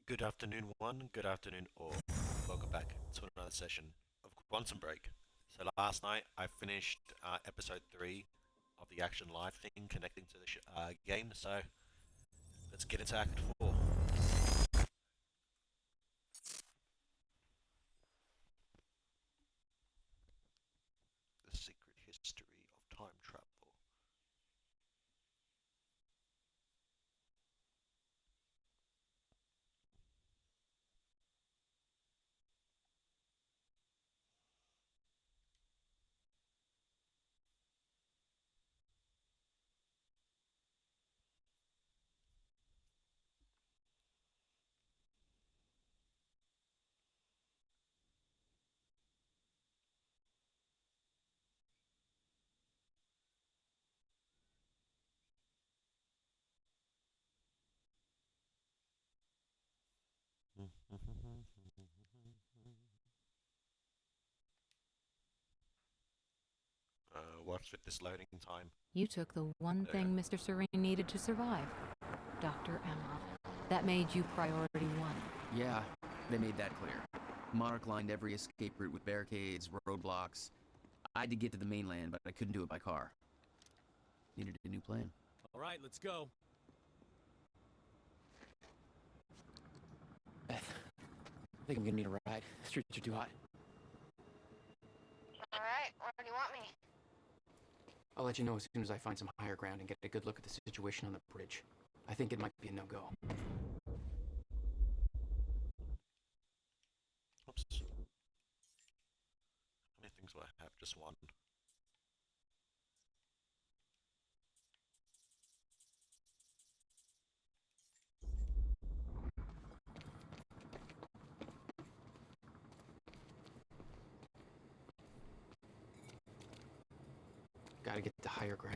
Good afternoon, one. Good afternoon, all. Welcome back to another session of Quantum Break. So last night I finished episode 3 of the Action Live thing connecting to the game. So let's get into Act 4. The secret history of time travel. What's with this loading time? You took the one There we thing go. Mr. Serene needed to survive. Dr. Emma. That made you priority one. Yeah, they made that clear. Monarch lined every escape route with barricades, roadblocks. I had to get to the mainland, but I couldn't do it by car. Needed a new plan. All right, let's go. Beth, I think I'm gonna need a ride. The streets are too hot. All right, where do you want me? I'll let you know as soon as I find some higher ground and get a good look at the situation on the bridge. I think it might be a no-go. Oops. How many things do I have? Just one. Gotta get to higher ground.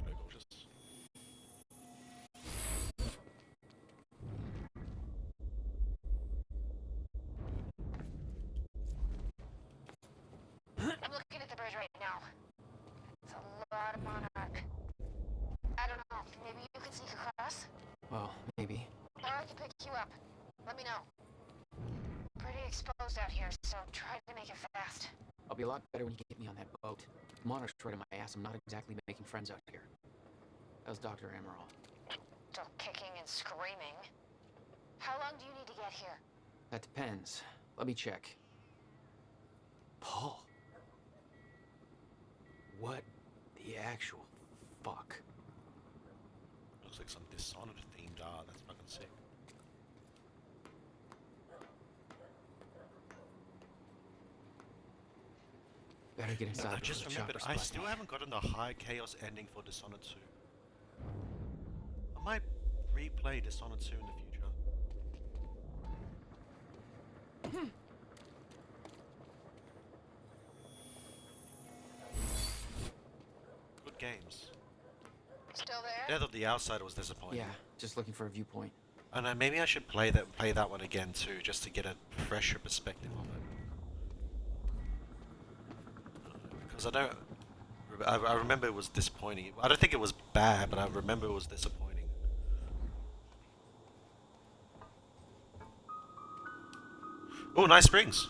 Very gorgeous. I'm looking at the bridge right now. It's a lot of Monarch. I don't know, maybe you could sneak across? Well, maybe. Or I can pick you up. Let me know. Pretty exposed out here, so try to make it fast. I'll be a lot better when you get me on that boat. Monarch's right in my ass. I'm not exactly making friends out here. How's Dr. Emerald? Still kicking and screaming. How long do you need to get here? That depends. Let me check. Paul. What the actual fuck? Looks like some Dishonored themed art. That's fucking sick. Better get inside. I before just the remembered, choppers I spot still me. haven't gotten the High Chaos ending for Dishonored 2. I might replay Dishonored 2 in the future. Good games. Still there? Yeah, the Outsider was disappointing. Yeah, just looking for a viewpoint. And maybe I should play that one again too, just to get a fresher perspective on it. Because I remember it was disappointing. I don't think it was bad, but I remember it was disappointing. Oh, nice springs.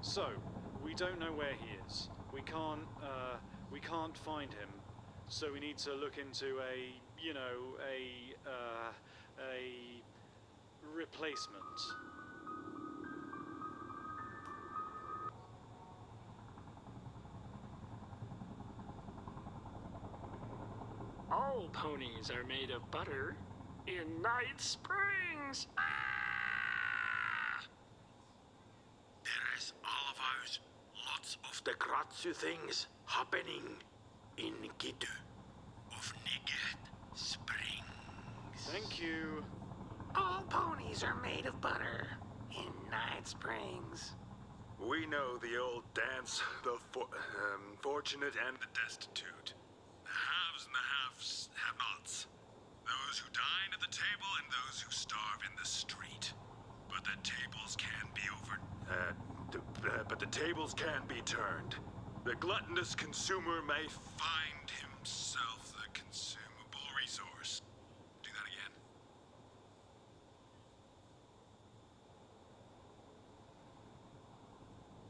So, we don't know where he is. We can't find him. So we need to look into a replacement. All ponies are made of butter in Night Springs. There is always lots of the Gratsu things happening in Gitu of Niget Springs. Thank you. All ponies are made of butter in Night Springs. We know the old dance, the fortunate and the destitute. The haves and the have-nots. Those who dine at the table and those who starve in the street. But the tables can be But the tables can be turned. The gluttonous consumer may find himself the consumable resource. Do that again.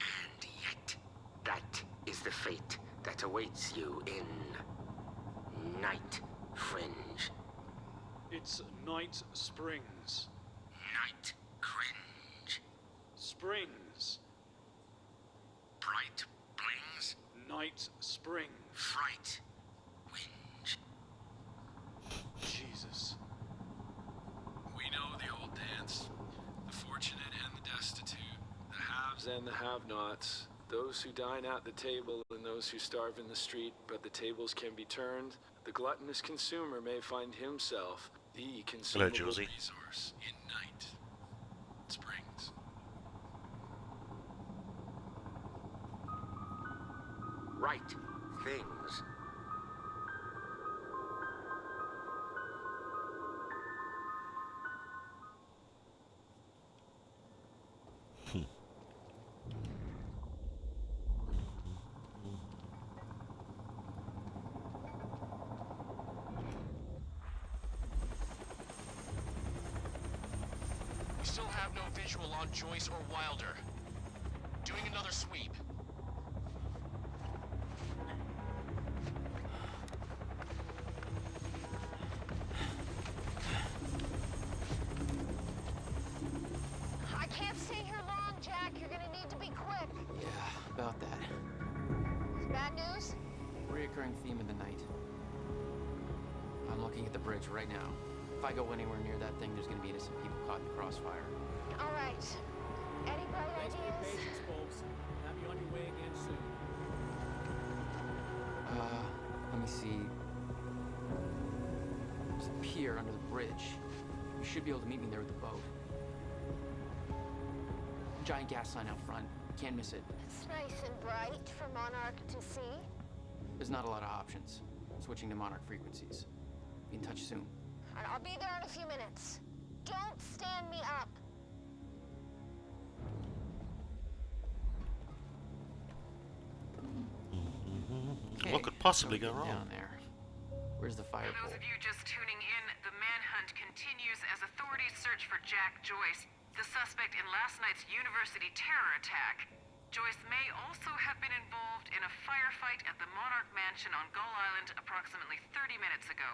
And yet, that is the fate that awaits you in Night Fringe. It's Night Springs. Night Cringe. Springs. Bright Blings. Night Springs. Fright. Whinge. Jesus. We know the old dance. The fortunate and the destitute. The haves and the have-nots. Those who dine at the table and those who starve in the street, but the tables can be turned. The gluttonous consumer may find himself the consumable Josie. resource in Night Springs. Right things. We still have no visual on Joyce or Wilder. Doing another sweep. I can't stay here long, Jack. You're gonna need to be quick. Yeah, about that. Bad news? Reoccurring theme of the night. I'm looking at the bridge right now. If I go anywhere near that thing, there's gonna be innocent people caught in the crossfire. All right. Any bright ideas? folks. Have you on your way again soon. Let me see. There's a pier under the bridge. You should be able to meet me there with the boat. Giant gas sign out front. Can't miss it. It's nice and bright for Monarch to see. There's not a lot of options. Switching to Monarch frequencies. Be in touch soon. And I'll be there in a few minutes. Don't stand me up. What could possibly go wrong? Down there. Where's the fire For pole? those of you just tuning in, the manhunt continues as authorities search for Jack Joyce, the suspect in last night's university terror attack. Joyce may also have been involved in a firefight at the Monarch Mansion on Gull Island approximately 30 minutes ago.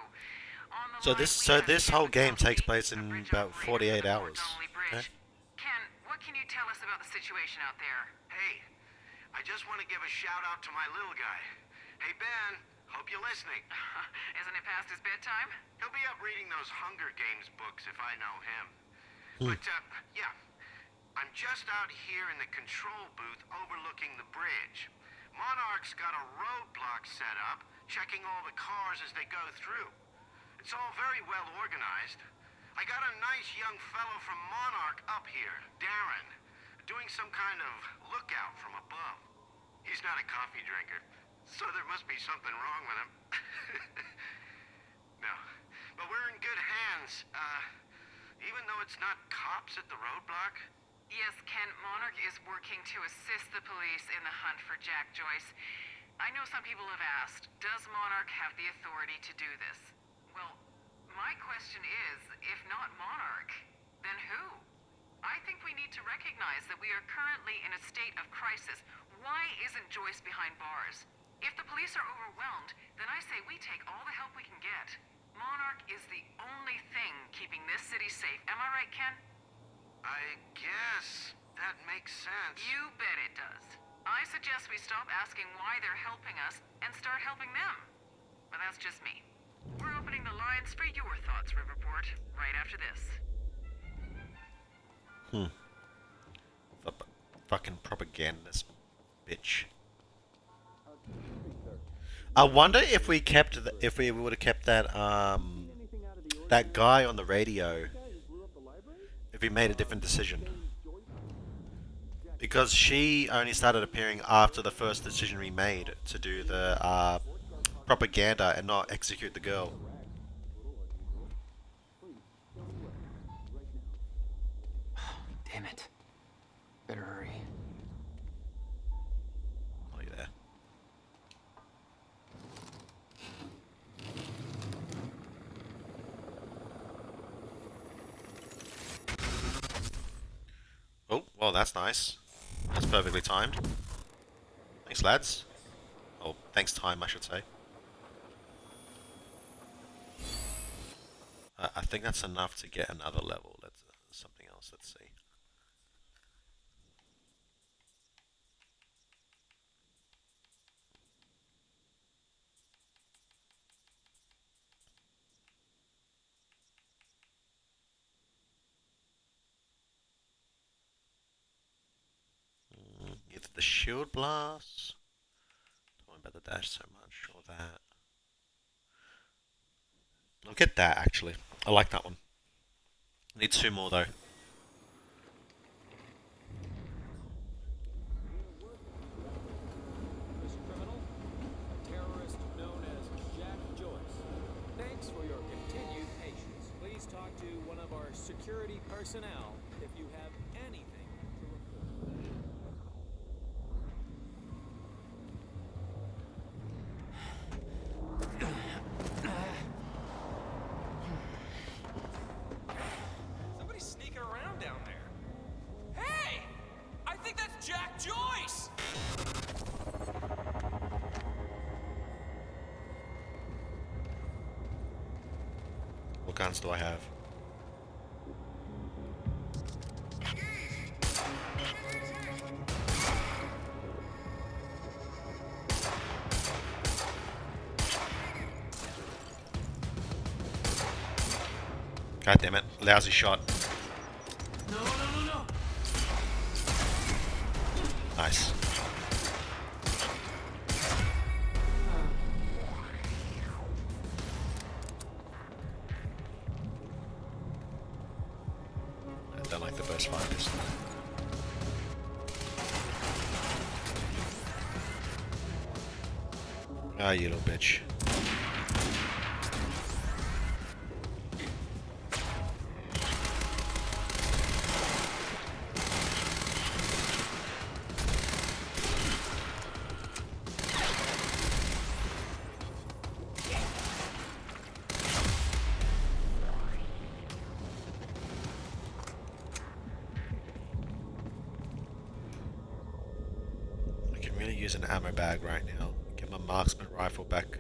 On the So line, this we so have this Ken whole game takes McNulty, place the in bridge about operator 48 for the hours. Fort Donnelly Bridge. Okay. Ken, what can you tell us about the situation out there? Hey, I just want to give a shout out to my little guy. Hey, Ben, hope you're listening. Isn't it past his bedtime? He'll be up reading those Hunger Games books if I know him. But, yeah, I'm just out here in the control booth overlooking the bridge. Monarch's got a roadblock set up, checking all the cars as they go through. It's all very well organized. I got a nice young fellow from Monarch up here, Darren, doing some kind of lookout from above. He's not a coffee drinker, so there must be something wrong with him. No, but we're in good hands. Even though it's not cops at the roadblock. Yes, Ken, Monarch is working to assist the police in the hunt for Jack Joyce. I know some people have asked, does Monarch have the authority to do this? Well, my question is, if not Monarch, then who? I think we need to recognize that we are currently in a state of crisis. Why isn't Joyce behind bars? If the police are overwhelmed, then I say we take all the help we can get. Monarch is the only thing keeping this city safe. Am I right, Ken? I guess that makes sense. You bet it does. I suggest we stop asking why they're helping us and start helping them. But that's just me. We're opening the lines for your thoughts, Riverport, right after this. Fucking propagandist bitch. I wonder if we kept if we would have kept that that guy on the radio, if he made a different decision. Because she only started appearing after the first decision we made to do the propaganda and not execute the girl. Damn it. Better hurry. Oh, you there? Oh, well, that's nice. That's perfectly timed. Thanks, lads. Oh, thanks, time, I should say. I think that's enough to get another level. Let's something else. Let's see. Either the shield blast. Don't worry about the dash so much, or that. I'll get that actually. I like that one. Need 2 more though. This criminal, a terrorist known as Jack Joyce. Thanks for your continued patience. Please talk to one of our security personnel if you have anything to report. Somebody's sneaking around down there. Hey! I think that's Jack Joyce! What guns do I have? God damn it. Lousy shot. No. Nice. I don't like the burst fighters. Ah, you little bitch. I can really use an ammo bag right now. Get my marksman rifle back.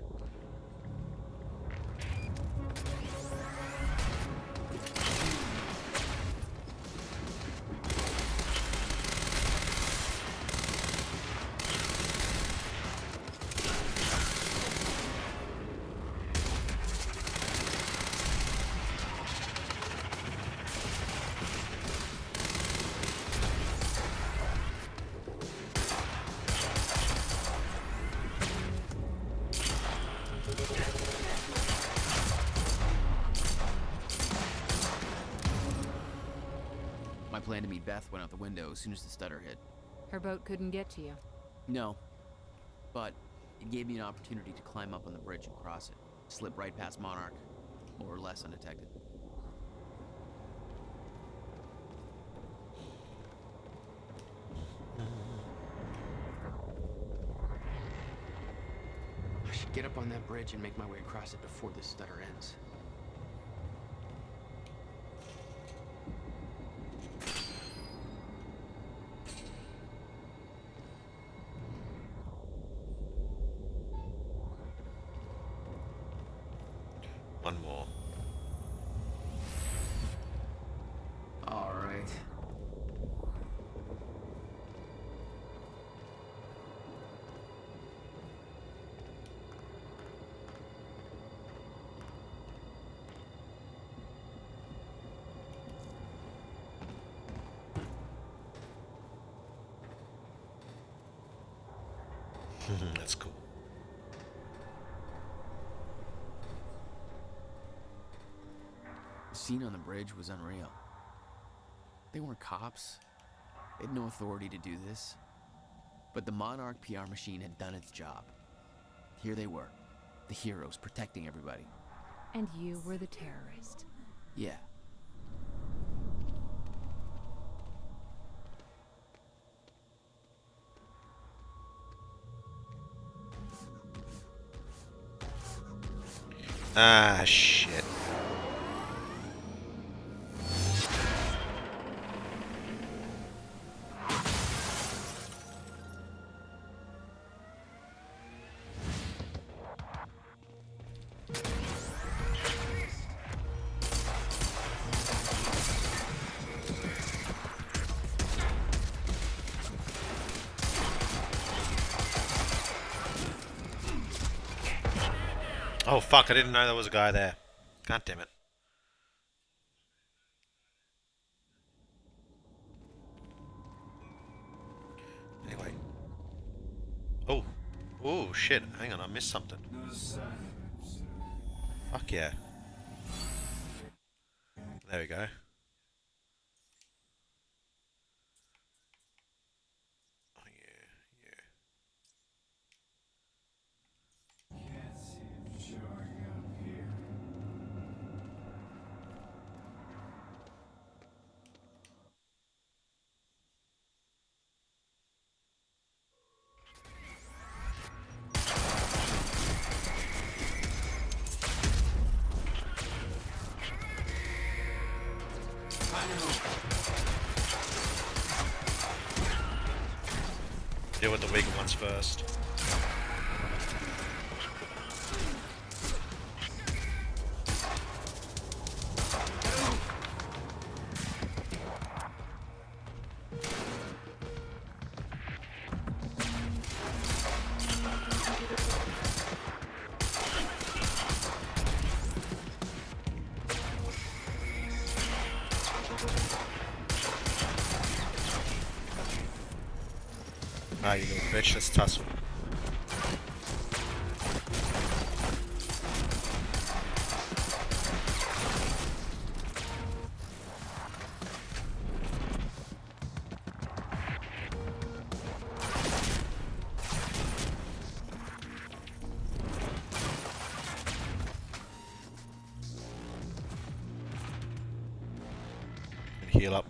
My plan to meet Beth went out the window as soon as the stutter hit. Her boat couldn't get to you. No. But it gave me an opportunity to climb up on the bridge and cross it. Slip right past Monarch, more or less undetected. I should get up on that bridge and make my way across it before this stutter ends. One more. All right. That's cool. The scene on the bridge was unreal. They weren't cops. They had no authority to do this. But the Monarch PR machine had done its job. Here they were, the heroes protecting everybody. And you were the terrorist. Yeah. Ah, shit. Oh fuck, I didn't know there was a guy there. God damn it. Anyway. Oh. Oh shit, hang on, I missed something. Fuck yeah. There we go. Oh yeah, yeah. Deal with the weaker ones first. Ah, you little bitch, let's tussle. And heal up.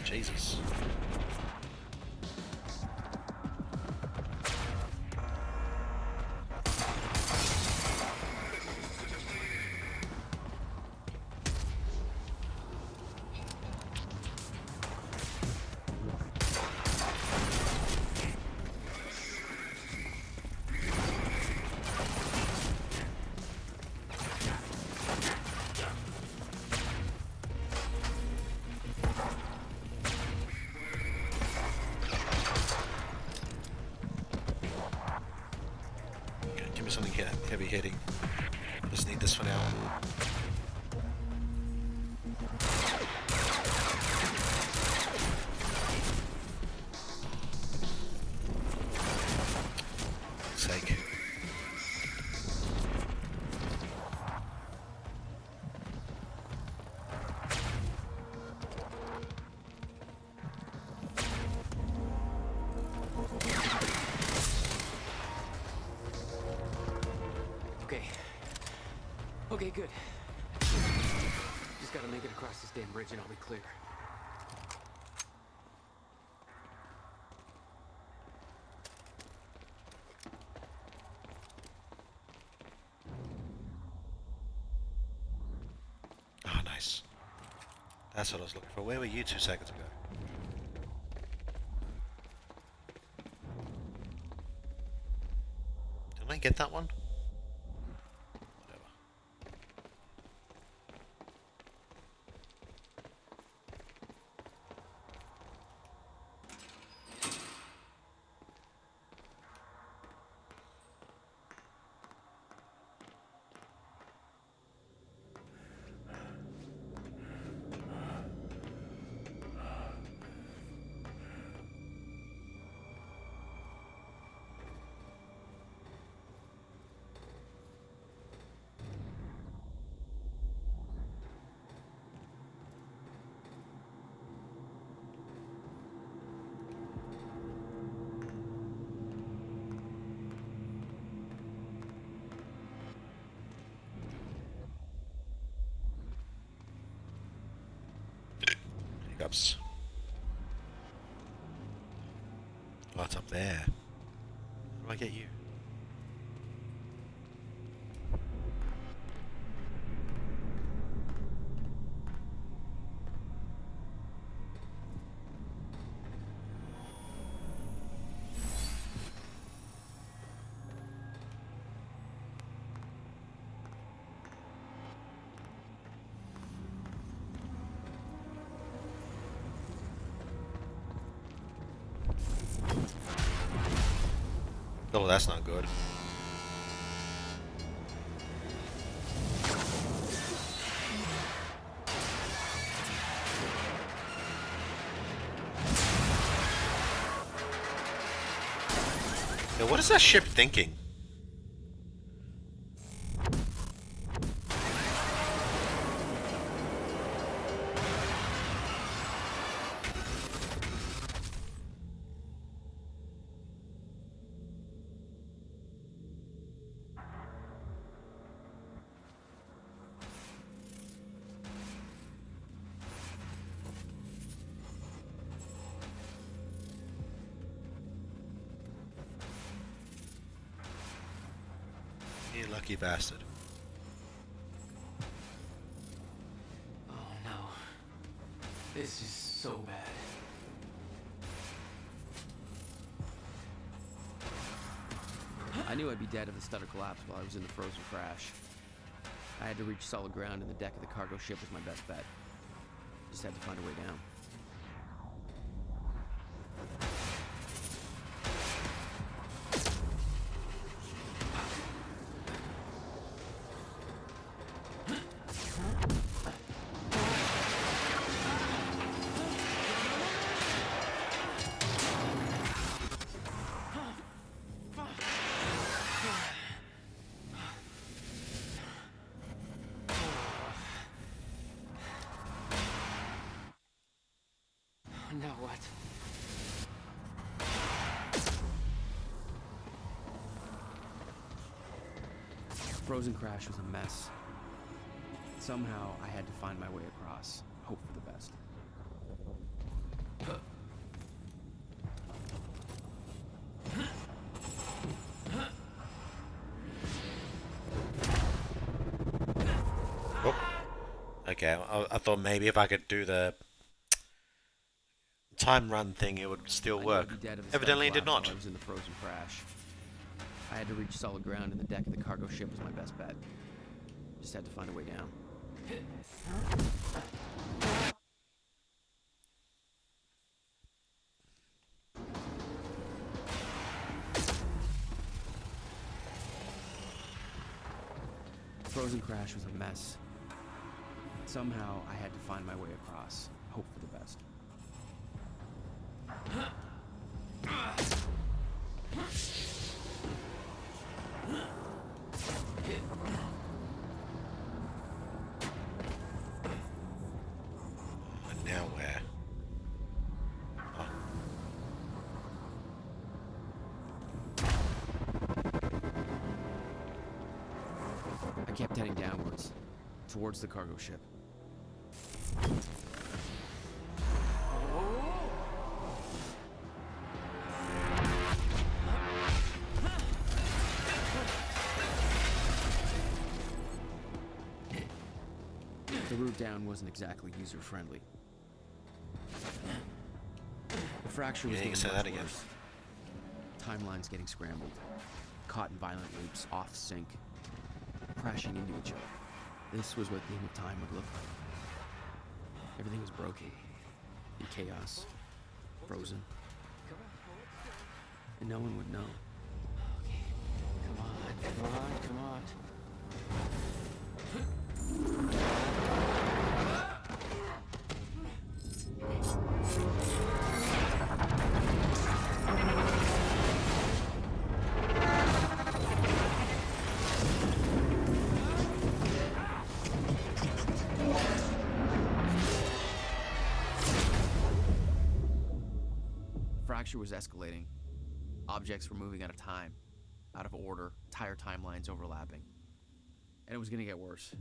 Jesus. Give me something heavy hitting. Just need this for now. Sake. Okay, good. Just gotta make it across this damn bridge and I'll be clear. Oh, nice. That's what I was looking for. Where were you 2 seconds ago? Didn't I get that one? Whatever. Oops. Oh, it's up there. How do I get you? Oh, that's not good. Yo, what is that ship thinking? You lucky bastard. Oh no. This is so bad. I knew I'd be dead if the stutter collapsed while I was in the frozen crash. I had to reach solid ground, and the deck of the cargo ship was my best bet. Just had to find a way down. Now what? Frozen crash was a mess. Somehow I had to find my way across, hope for the best. Oh. Okay, I thought maybe if I could do the time run thing, it would still work. Evidently, it did not. I was in the frozen crash. I had to reach solid ground, and the deck of the cargo ship was my best bet. Just had to find a way down. Frozen crash was a mess. Somehow I had to find my way across, hope for the best. And now where? Oh. I kept heading downwards, towards the cargo ship. The route down wasn't exactly user-friendly. The fracture was Yeah, you getting can say much that again. worse. Timelines getting scrambled, caught in violent loops, off sync, crashing into each other. This was what the end of time would look like. Everything was broken, in chaos, frozen, and no one would know. Okay, come on, come on. Fracture was escalating. Objects were moving out of time, out of order, entire timelines overlapping. And it was gonna get worse,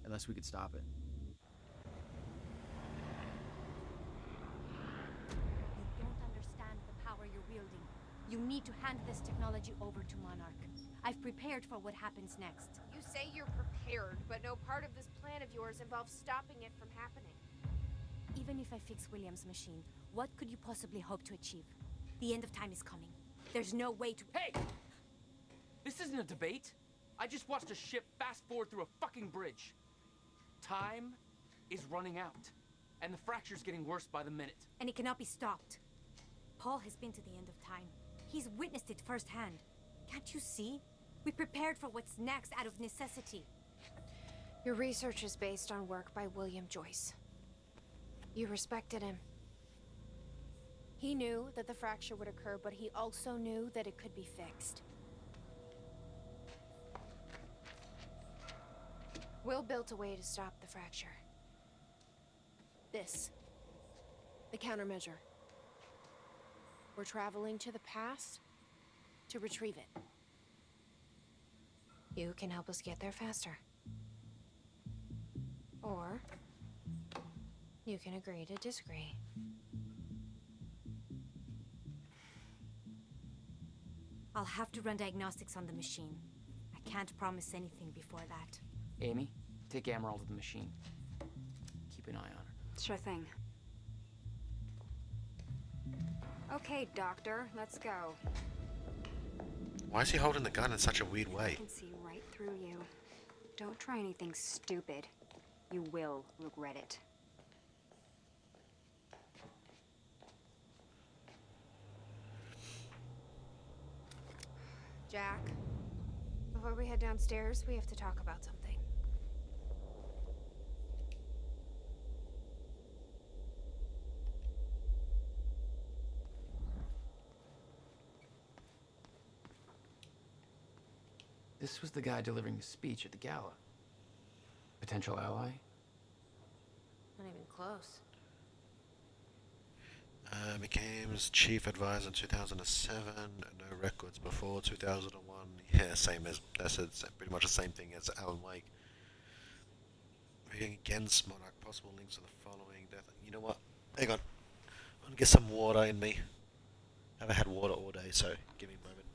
unless we could stop it. You need to hand this technology over to Monarch. I've prepared for what happens next. You say you're prepared, but no part of this plan of yours involves stopping it from happening. Even if I fix William's machine, what could you possibly hope to achieve? The end of time is coming. There's no way to— Hey! This isn't a debate. I just watched a ship fast forward through a fucking bridge. Time is running out, and the fracture's getting worse by the minute. And it cannot be stopped. Paul has been to the end of time. He's witnessed it firsthand. Can't you see? We prepared for what's next out of necessity. Your research is based on work by William Joyce. You respected him. He knew that the fracture would occur, but he also knew that it could be fixed. Will built a way to stop the fracture. This. The countermeasure. We're traveling to the past to retrieve it. You can help us get there faster. Or you can agree to disagree. I'll have to run diagnostics on the machine. I can't promise anything before that. Amy, take Emerald to the machine. Keep an eye on her. Sure thing. Okay, Doctor, let's go. Why is he holding the gun in such a weird I way? can see right through you. Don't try anything stupid. You will regret it. Jack, before we head downstairs, we have to talk about something. This was the guy delivering the speech at the gala. Potential ally? Not even close. Became chief advisor in 2007. No records before 2001. Yeah, same as that's pretty much the same thing as Alan Wake. Reading against Monarch. Possible links to the following. You know what? Hang on. I'm gonna get some water in me. I haven't had water all day, so give me a moment.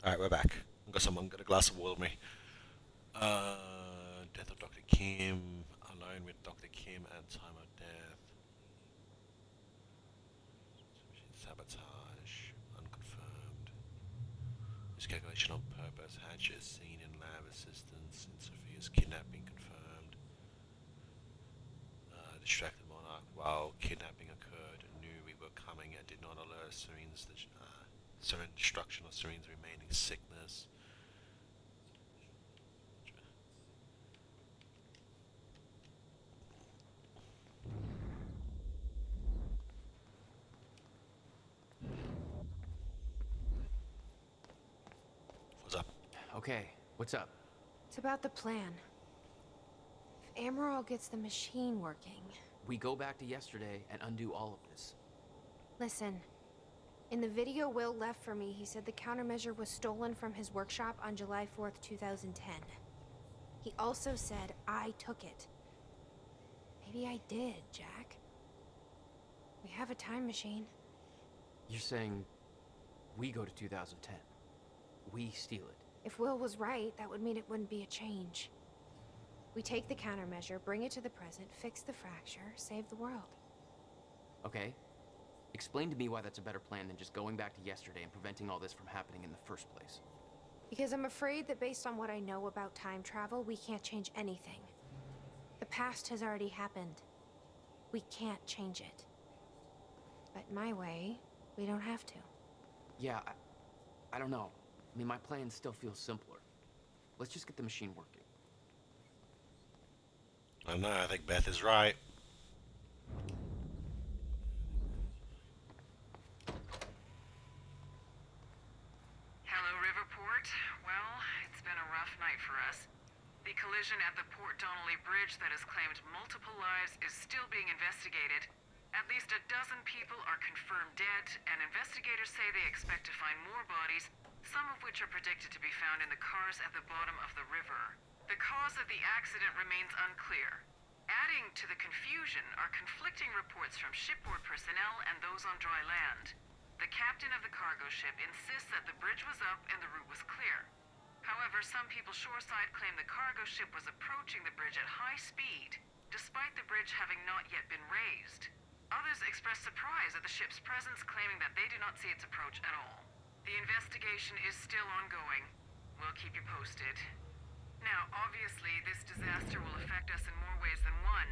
Alright, we're back. I've got someone got a glass of water with me. Death of Dr. Kim, alone with Dr. Kim at time of death. Sabotage, unconfirmed. Miscalculation on purpose. Hatchet seen in lab assistance. In Sophia's kidnapping confirmed. Distracted Monarch while kidnapping occurred. Knew we were coming and did not alert Serene's Serene destruction of Serene's remaining sickness. What's up? Okay, what's up? It's about the plan. If Amaral gets the machine working... We go back to yesterday and undo all of this. Listen. In the video Will left for me, he said the countermeasure was stolen from his workshop on July 4th, 2010. He also said I took it. Maybe I did, Jack. We have a time machine. You're saying we go to 2010. We steal it. If Will was right, that would mean it wouldn't be a change. We take the countermeasure, bring it to the present, fix the fracture, save the world. Okay. Explain to me why that's a better plan than just going back to yesterday and preventing all this from happening in the first place. Because I'm afraid that based on what I know about time travel, we can't change anything. The past has already happened. We can't change it. But my way, we don't have to. Yeah, I don't know. I mean, my plan still feels simpler. Let's just get the machine working. I don't know, I think Beth is right. Hello, Riverport. Well, it's been a rough night for us. The collision at the Port Donnelly Bridge that has claimed multiple lives is still being investigated. At least a dozen people are confirmed dead, and investigators say they expect to find more bodies, some of which are predicted to be found in the cars at the bottom of the river. The cause of the accident remains unclear. Adding to the confusion are conflicting reports from shipboard personnel and those on dry land. The captain of the cargo ship insists that the bridge was up and the route was clear. However, some people shoreside claim the cargo ship was approaching the bridge at high speed, despite the bridge having not yet been raised. Others express surprise at the ship's presence, claiming that they do not see its approach at all. The investigation is still ongoing. We'll keep you posted. Now, obviously, this disaster will affect us in more ways than one.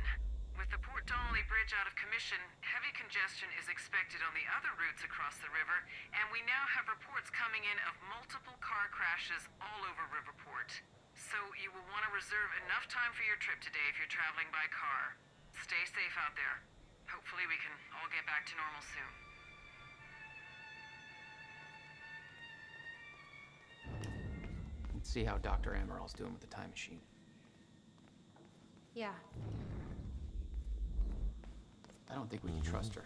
With the Port Donnelly Bridge out of commission, heavy congestion is expected on the other routes across the river, and we now have reports coming in of multiple car crashes all over Riverport. So you will want to reserve enough time for your trip today if you're traveling by car. Stay safe out there. Hopefully we can all get back to normal soon. Let's see how Dr. Amaral's doing with the time machine. Yeah. I don't think we can trust her.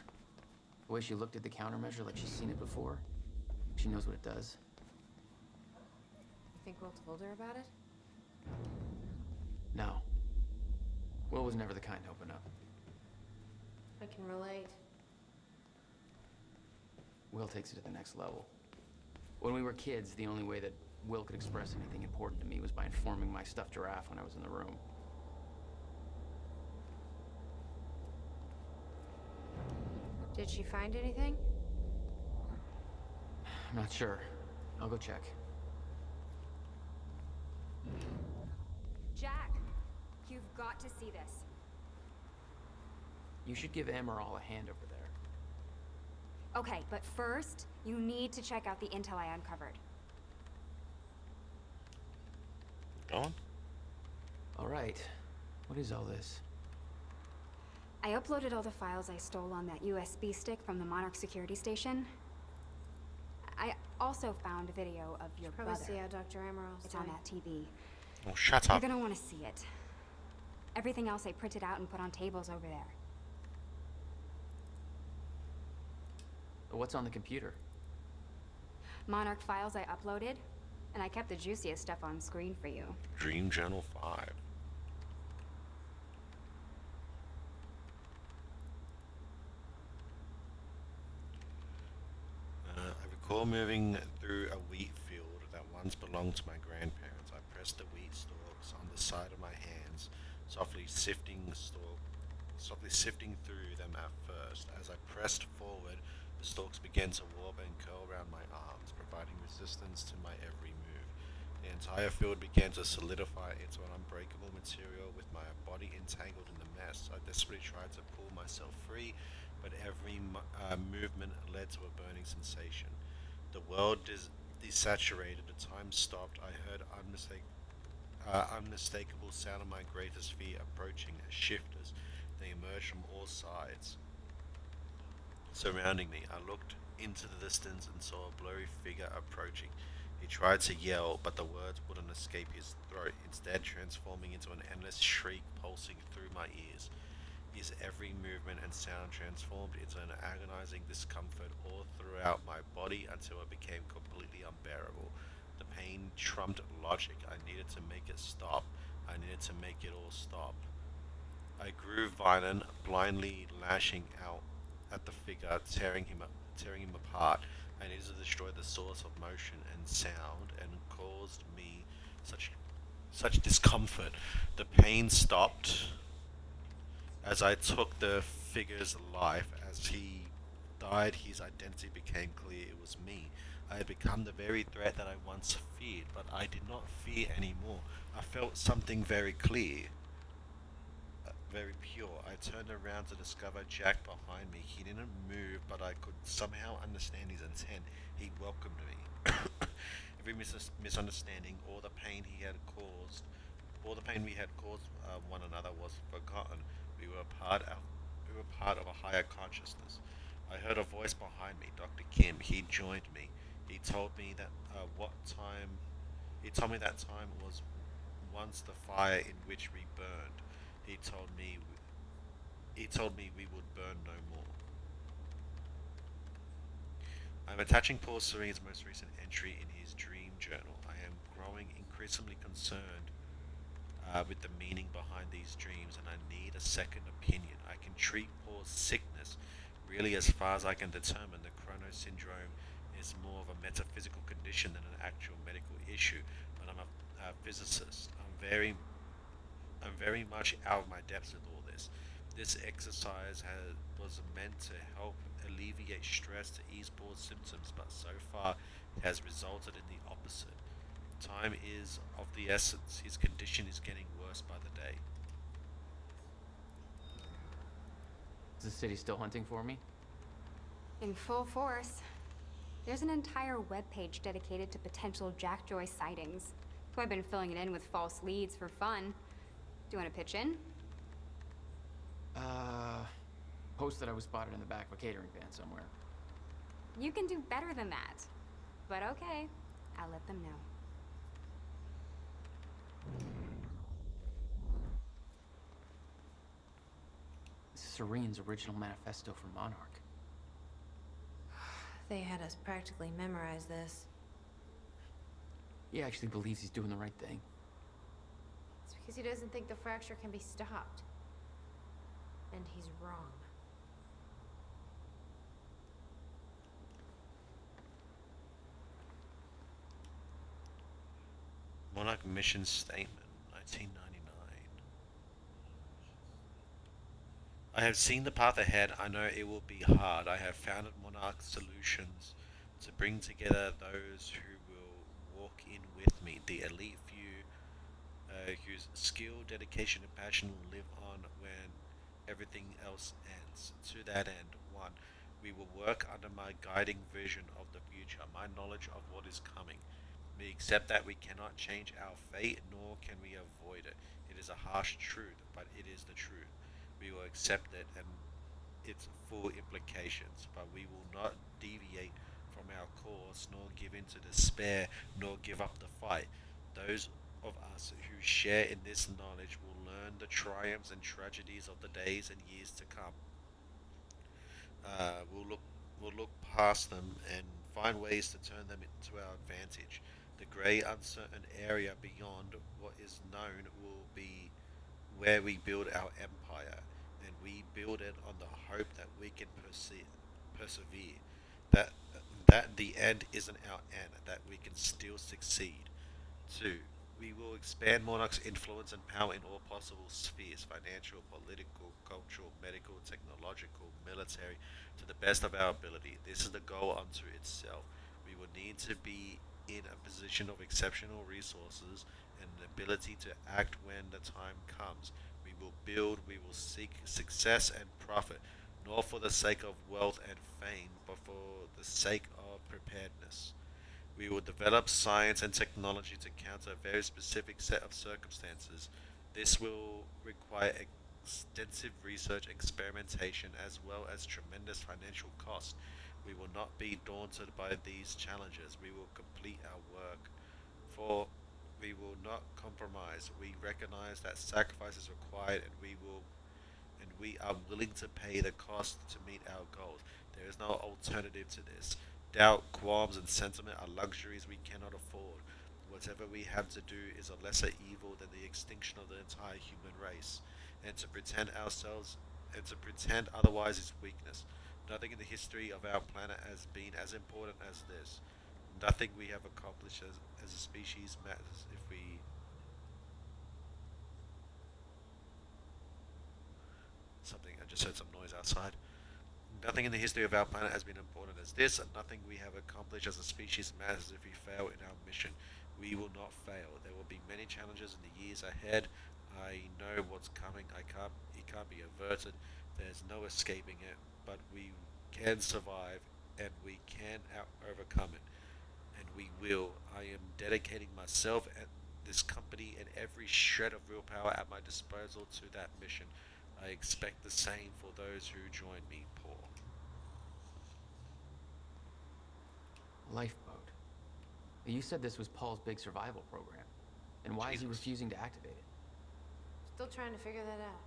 The way she looked at the countermeasure like she's seen it before, she knows what it does. You think Will told her about it? No. Will was never the kind to open up. I can relate. Will takes it to the next level. When we were kids, the only way that Will could express anything important to me was by informing my stuffed giraffe when I was in the room. Did she find anything? I'm not sure. I'll go check. Jack, you've got to see this. You should give Amaral a hand over there. Okay, but first, you need to check out the intel I uncovered. Go on. All right. What is all this? I uploaded all the files I stole on that USB stick from the Monarch security station. I also found a video of your Probably brother. see how Dr. Amaral's It's on doing. that TV. Oh, shut up. You're gonna want to see it. Everything else I printed out and put on tables over there. What's on the computer? Monarch files I uploaded, and I kept the juiciest stuff on screen for you. Dream Journal 5. I recall moving through a wheat field that once belonged to my grandparents. I pressed the wheat stalks on the side of my hands softly sifting through them at first. As I pressed forward, the stalks began to warp and curl around my arms, providing resistance to my every move. The entire field began to solidify into an unbreakable material with my body entangled in the mess. I desperately tried to pull myself free, but every movement led to a burning sensation. The world desaturated, the time stopped. I heard unmistakable sound of my greatest fear approaching as shifters. They emerged from all sides, surrounding me. I looked into the distance and saw a blurry figure approaching. He tried to yell, but the words wouldn't escape his throat, instead transforming into an endless shriek pulsing through my ears. His every movement and sound transformed into an agonizing discomfort all throughout my body until it became completely unbearable. The pain trumped logic. I needed to make it stop. I needed to make it all stop. I grew violent, blindly lashing out at the figure, tearing him apart. I needed to destroy the source of motion and sound, and caused me such discomfort. The pain stopped as I took the figure's life. As he died, his identity became clear. It was me. I had become the very threat that I once feared, but I did not fear anymore. I felt something very clear, very pure. I turned around to discover Jack behind me. He didn't move, but I could somehow understand his intent. He welcomed me. Every misunderstanding, all the pain we had caused one another was forgotten. We were part of a higher consciousness. I heard a voice behind me, Dr. Kim. He joined me. He told me that time was once the fire in which we burned. He told me we would burn no more. I'm attaching Paul Serene's most recent entry in his dream journal. I am growing increasingly concerned with the meaning behind these dreams, and I need a second opinion. I can treat Paul's sickness. Really, as far as I can determine, the Chronos syndrome is more of a metaphysical condition than an actual medical issue. But I'm a physicist. I'm very much out of my depths with all this. This exercise was meant to help alleviate stress, to ease Paul's symptoms, but so far it has resulted in the opposite. Time is of the essence. His condition is getting worse by the day. Is the city still hunting for me? In full force. There's an entire webpage dedicated to potential Jack Joyce sightings. So I've been filling it in with false leads for fun. Do you want to pitch in? Post that I was spotted in the back of a catering van somewhere. You can do better than that. But okay, I'll let them know. This is Serene's original manifesto for Monarch. They had us practically memorize this. He actually believes he's doing the right thing. It's because he doesn't think the fracture can be stopped. And he's wrong. Monarch Mission Statement, 1999. I have seen the path ahead. I know it will be hard. I have founded Monarch Solutions to bring together those who will walk in with me, the elite few whose skill, dedication, and passion will live on when everything else ends. To that end, 1. We will work under my guiding vision of the future, my knowledge of what is coming. We accept that we cannot change our fate, nor can we avoid it. It is a harsh truth, but it is the truth. We will accept it and its full implications, but we will not deviate from our course, nor give in to despair, nor give up the fight. Those of us who share in this knowledge will learn the triumphs and tragedies of the days and years to come. We'll look past them and find ways to turn them into our advantage. The grey, uncertain area beyond what is known will be where we build our empire, and we build it on the hope that we can persevere. That the end isn't our end, that we can still succeed. 2. We will expand Monarch's influence and power in all possible spheres: financial, political, cultural, medical, technological, military, to the best of our ability. This is the goal unto itself. We will need to be in a position of exceptional resources and an ability to act when the time comes. We will build, we will seek success and profit, not for the sake of wealth and fame, but for the sake of preparedness. We will develop science and technology to counter a very specific set of circumstances. This will require extensive research, experimentation, as well as tremendous financial cost. We will not be daunted by these challenges. We will complete our work, for we will not compromise. We recognize that sacrifice is required, and we are willing to pay the cost to meet our goals. There is no alternative to this. Doubt, qualms, and sentiment are luxuries we cannot afford. Whatever we have to do is a lesser evil than the extinction of the entire human race, and to pretend otherwise is weakness. Nothing in the history of our planet has been as important as this. Nothing we have accomplished as a species matters if we... I just heard some noise outside. Nothing in the history of our planet has been important as this, and nothing we have accomplished as a species matters if we fail in our mission. We will not fail. There will be many challenges in the years ahead. I know what's coming. It can't be averted. There's no escaping it. But we can survive, and we can overcome it. And we will. I am dedicating myself and this company and every shred of willpower at my disposal to that mission. I expect the same for those who join me, Paul. Lifeboat. You said this was Paul's big survival program. And why is he refusing to activate it? Still trying to figure that out.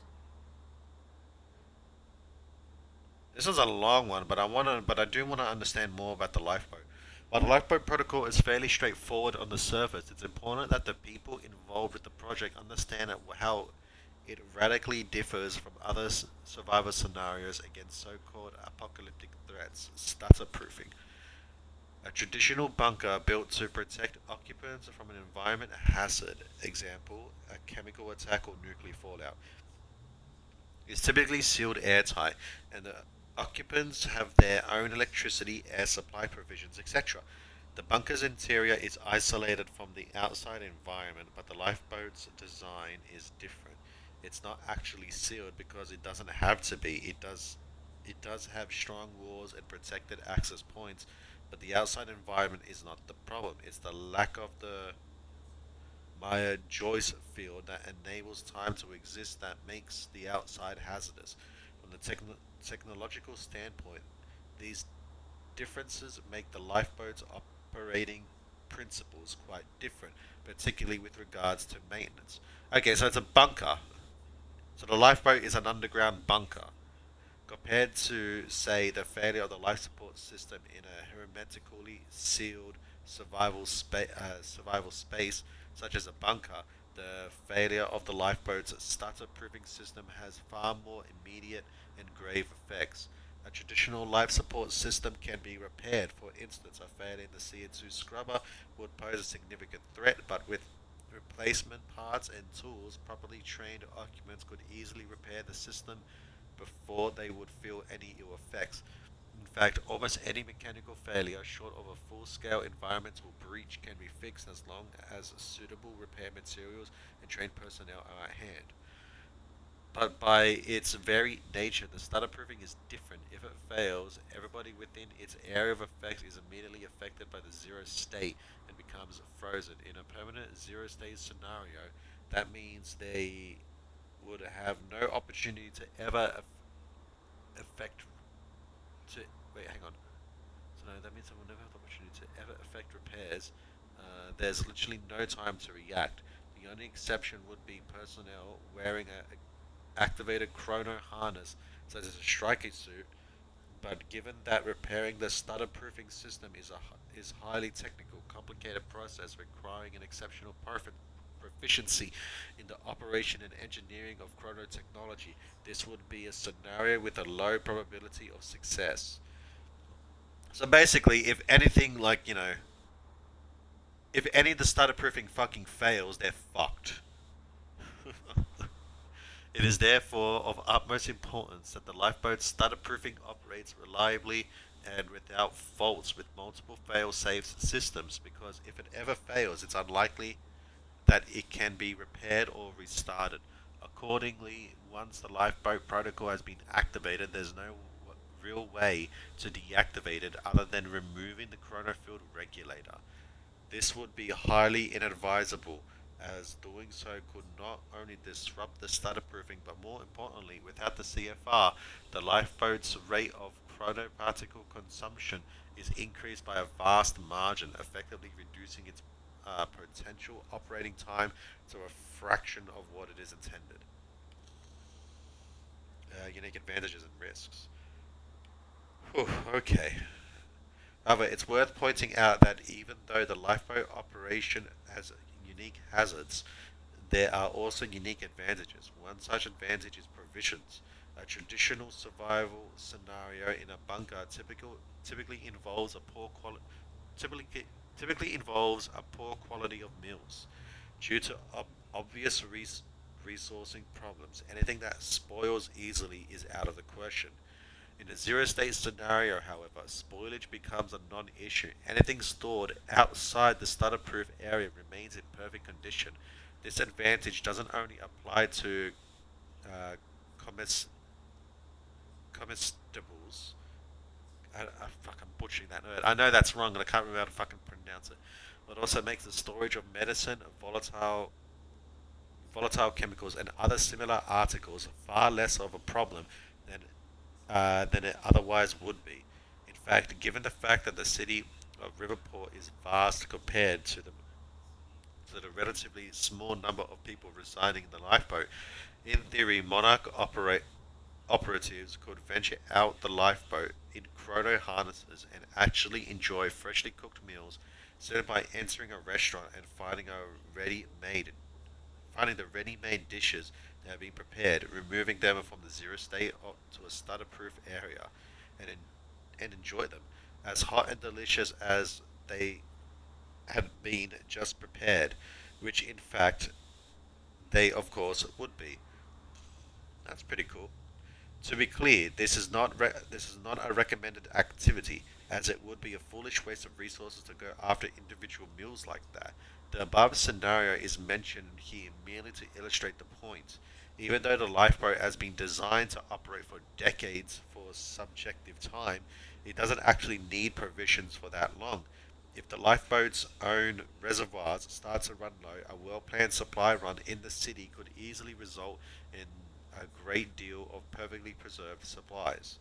This is a long one, but I do want to understand more about the lifeboat. While the lifeboat protocol is fairly straightforward on the surface, it's important that the people involved with the project understand how it radically differs from other survivor scenarios against so-called apocalyptic threats. Stutter-proofing. A traditional bunker built to protect occupants from an environment hazard, example, a chemical attack or nuclear fallout, is typically sealed airtight, and the occupants have their own electricity, air supply provisions, etc. The bunker's interior is isolated from the outside environment, but the lifeboat's design is different. It's not actually sealed because it doesn't have to be. It does have strong walls and protected access points, but the outside environment is not the problem. It's the lack of the Maya-Joyce field that enables time to exist that makes the outside hazardous. From the technological standpoint, these differences make the lifeboat's operating principles quite different, particularly with regards to maintenance. Okay, so it's a bunker. So the lifeboat is an underground bunker. Compared to, say, the failure of the life support system in a hermetically sealed survival space, such as a bunker, the failure of the lifeboat's stutter-proofing system has far more immediate and grave effects. A traditional life support system can be repaired. For instance, a failure in the CO2 scrubber would pose a significant threat, but with replacement parts and tools, properly trained occupants could easily repair the system before they would feel any ill effects. In fact, almost any mechanical failure short of a full-scale environmental breach can be fixed as long as suitable repair materials and trained personnel are at hand. But by its very nature, the stutter-proofing is different. If it fails, everybody within its area of effect is immediately affected by the zero state and becomes frozen. In a permanent zero state scenario, that means they would have no opportunity to ever that means they will never have the opportunity to ever effect repairs. There's literally no time to react. The only exception would be personnel wearing a activated chrono harness, such as a striker suit. But given that repairing the stutter-proofing system is highly technical, complicated process requiring an exceptional proficiency in the operation and engineering of chrono technology, this would be a scenario with a low probability of success. So basically, if anything, like, If any of the starter-proofing fucking fails, they're fucked. It is therefore of utmost importance that the lifeboat's starter-proofing operates reliably and without faults with multiple fail-safe systems, because if it ever fails, it's unlikely that it can be repaired or restarted. Accordingly, once the lifeboat protocol has been activated, there's no real way to deactivate it other than removing the chronofield regulator. This would be highly inadvisable, as doing so could not only disrupt the starter-proofing, but more importantly, without the CFR, the lifeboat's rate of chronoparticle consumption is increased by a vast margin, effectively reducing its potential operating time to a fraction of what it is intended. Unique advantages and risks. Whew, okay. However, it's worth pointing out that even though the lifeboat operation has unique hazards, there are also unique advantages. One such advantage is provisions. A traditional survival scenario in a bunker typically involves a poor quality of meals due to obvious resourcing problems. Anything that spoils easily is out of the question. In a zero-state scenario, however, spoilage becomes a non-issue. Anything stored outside the starter-proof area remains in perfect condition. This advantage doesn't only apply to comestibles. I'm butchering that word. I know that's wrong, and I can't remember how to fucking pronounce it. But also makes the storage of medicine, volatile chemicals, and other similar articles far less of a problem than it otherwise would be. In fact, given the fact that the city of Riverport is vast compared to the relatively small number of people residing in the lifeboat, in theory, Monarch operatives could venture out the lifeboat in chrono harnesses and actually enjoy freshly cooked meals simply by entering a restaurant and finding the ready-made dishes that have been prepared, removing them from the zero state to a starter-proof area, and enjoy them as hot and delicious as they have been just prepared, which in fact they of course would be. That's pretty cool. To be clear, this is not a recommended activity, as it would be a foolish waste of resources to go after individual meals like that. The above scenario is mentioned here merely to illustrate the point. Even though the lifeboat has been designed to operate for decades for subjective time, it doesn't actually need provisions for that long. If the lifeboat's own reservoirs start to run low, a well-planned supply run in the city could easily result in a great deal of perfectly preserved supplies.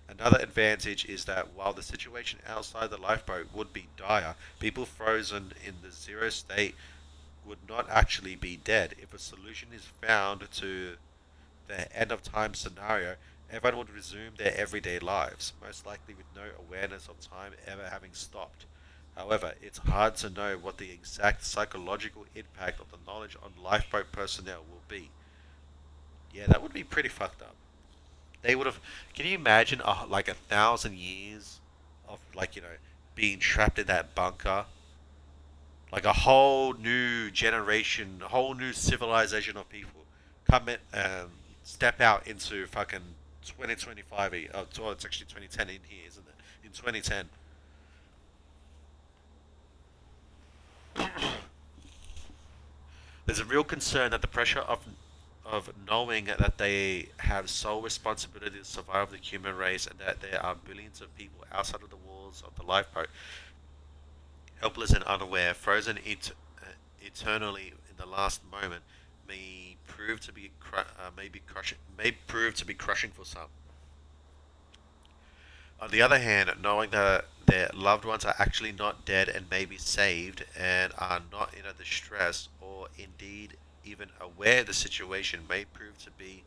Another advantage is that while the situation outside the lifeboat would be dire, people frozen in the zero state would not actually be dead. If a solution is found to the end of time scenario, everyone would resume their everyday lives, most likely with no awareness of time ever having stopped. However, it's hard to know what the exact psychological impact of the knowledge on lifeboat personnel will be. Yeah, that would be pretty fucked up. They would have. Can you imagine 1,000 years of being trapped in that bunker? Like a whole new generation, a whole new civilization of people come in and step out into fucking 2025. Oh, it's actually 2010 in here, isn't it? In 2010. There's a real concern that the pressure of knowing that they have sole responsibility to survive the human race, and that there are billions of people outside of the walls of the lifeboat, helpless and unaware, frozen eternally in the last moment, may prove to be crushing for some. On the other hand, knowing that their loved ones are actually not dead and may be saved and are not in a distress, or indeed even aware of the situation, may prove to be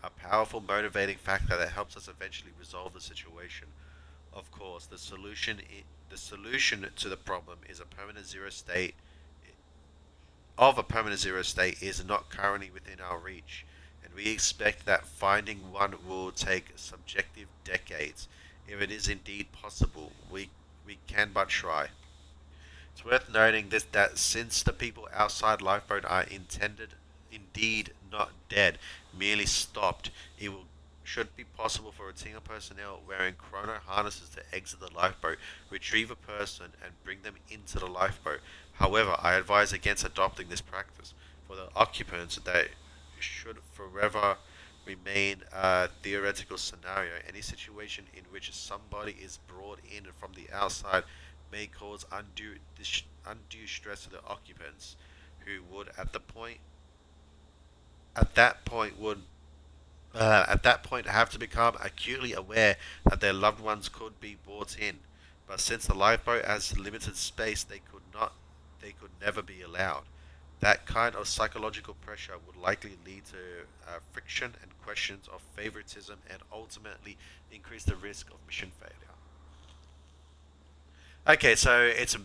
a powerful motivating factor that helps us eventually resolve the situation. Of course, the solution to the problem is a permanent zero state is not currently within our reach, and we expect that finding one will take subjective decades. If it is indeed possible, we can but try. It's worth noting this that since the people outside lifeboat are indeed not dead, merely stopped, it should be possible for a team of personnel wearing chrono harnesses to exit the lifeboat, retrieve a person, and bring them into the lifeboat. However, I advise against adopting this practice. For the occupants, they should forever remain a theoretical scenario. Any situation in which somebody is brought in from the outside may cause undue stress to the occupants, who would at that point have to become acutely aware that their loved ones could be brought in. But since the lifeboat has limited space, they could never be allowed. That kind of psychological pressure would likely lead to friction and questions of favoritism, and ultimately increase the risk of mission failure. Okay, so it's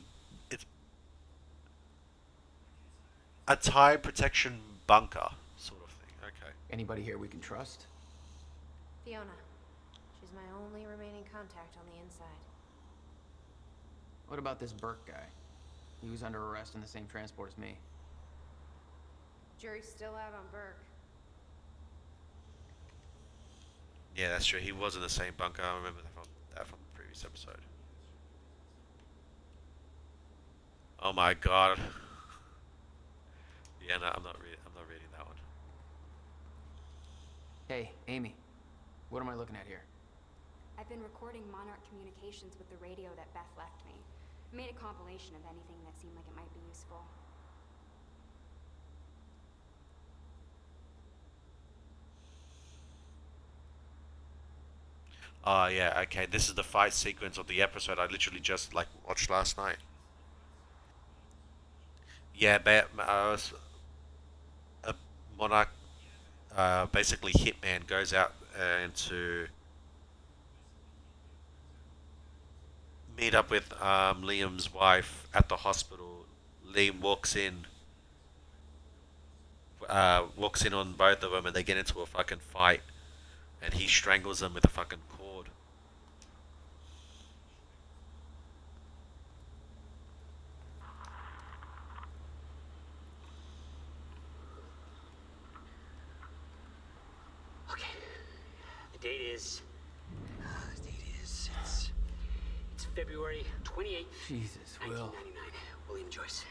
a tide protection bunker sort of thing. Okay. Anybody here we can trust? Fiona. She's my only remaining contact on the inside. What about this Burke guy? He was under arrest in the same transport as me. Jury's still out on Burke. Yeah, that's true. He was in the same bunker. I remember that from the previous episode. Oh my god. Yeah, no, I'm not reading that one. Hey, Amy. What am I looking at here? I've been recording Monarch communications with the radio that Beth left me. I made a compilation of anything that seemed like it might be useful. Oh yeah, okay. This is the fight sequence of the episode I literally just watched last night. Yeah, a Monarch, basically Hitman goes out to meet up with Liam's wife at the hospital. Liam walks in on both of them, and they get into a fucking fight, and he strangles them with a fucking cord. The date is it's February 28th. Jesus, Will. 1999. William Joyce.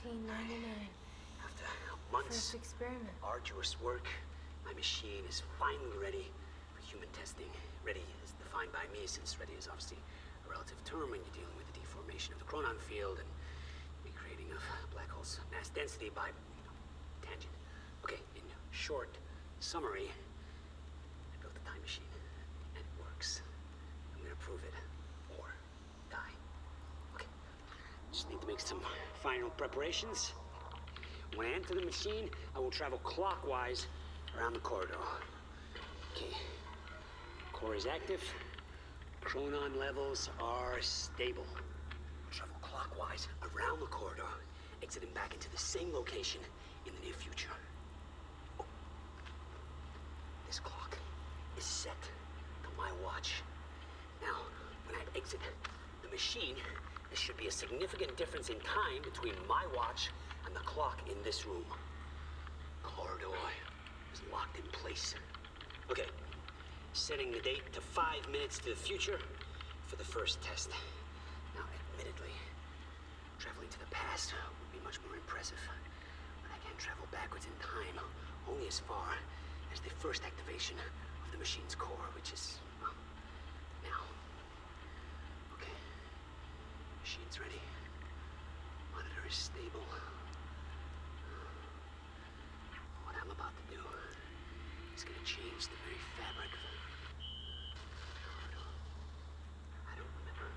1899. After months First experiment. arduous work, my machine is finally ready for human testing. Ready is defined by me, since ready is obviously a relative term when you're dealing with the deformation of the chronon field and recreating of black holes mass density by tangent. Okay, in short summary, I built a time machine and it works. I'm gonna prove it or die. Okay, just need to make some final preparations. When I enter the machine, I will travel clockwise around the corridor. Okay. Core is active. Chronon levels are stable. Travel clockwise around the corridor, exiting back into the same location in the near future. Oh. This clock is set to my watch. Now, when I exit the machine, there should be a significant difference in time between my watch and the clock in this room. Corridor is locked in place. Okay, setting the date to 5 minutes to the future for the first test. Now, admittedly, traveling to the past would be much more impressive, but I can travel backwards in time only as far as the first activation of the machine's core, which is, well, now. Okay, machine's ready. Monitor is stable. What I'm about to do is gonna change the very fabric of I don't remember.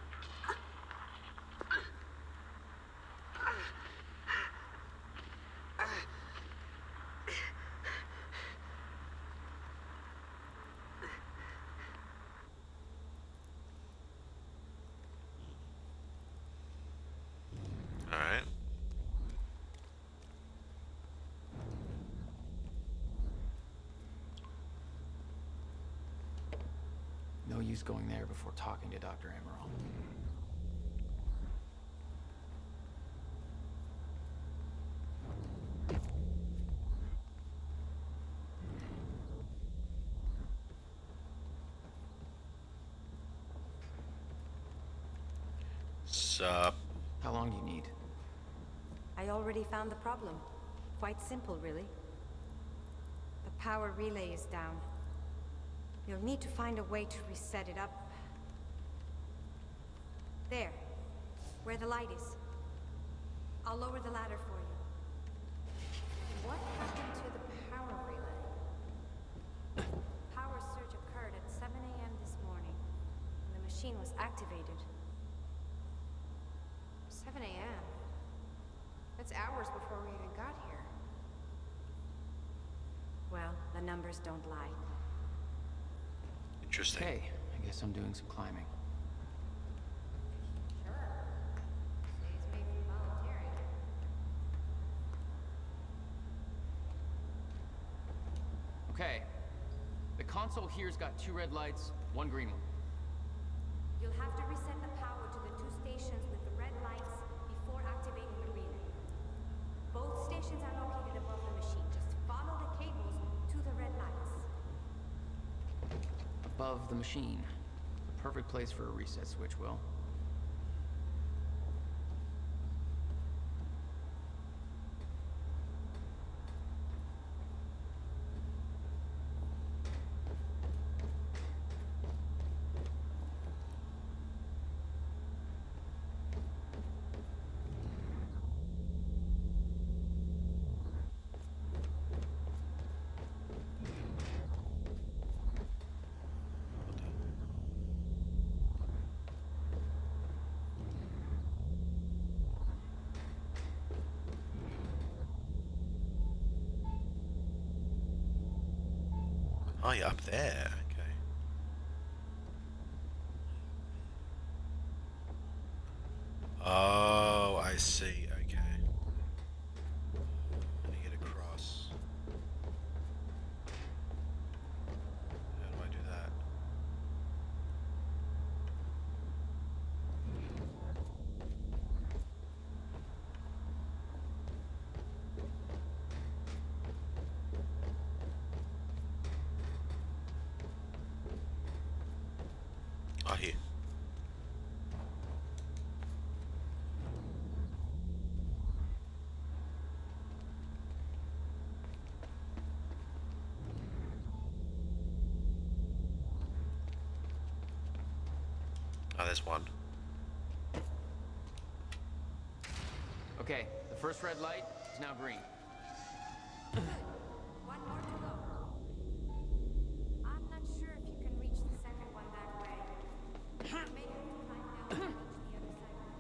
Alright. No use going there before talking to Dr. Amaral. What's up? How long do you need? I already found the problem. Quite simple, really. The power relay is down. You'll need to find a way to reset it up. There. Where the light is. I'll lower the ladder for you. What happened to the power relay? Power surge occurred at 7 a.m. this morning, and the machine was activated. 7 a.m.? That's hours before we even got here. Well, the numbers don't lie. Interesting. Okay, I guess I'm doing some climbing. Okay. The console here's got 2 red lights, 1 green one. You'll have to reset the power to the 2 stations with the red lights before activating the relay. Both stations are located above the machine. Just follow the cables to the red lights. Above the machine. The perfect place for a reset switch, Will. Oh, you're up there. Okay. Oh, I see. Okay. Let me get across. How do I do that? Oh, here. Oh, there's one. Okay, the first red light is now green. One more to go. I'm not sure if you can reach the second one that way. You may have to climb down to reach the other side of the machine.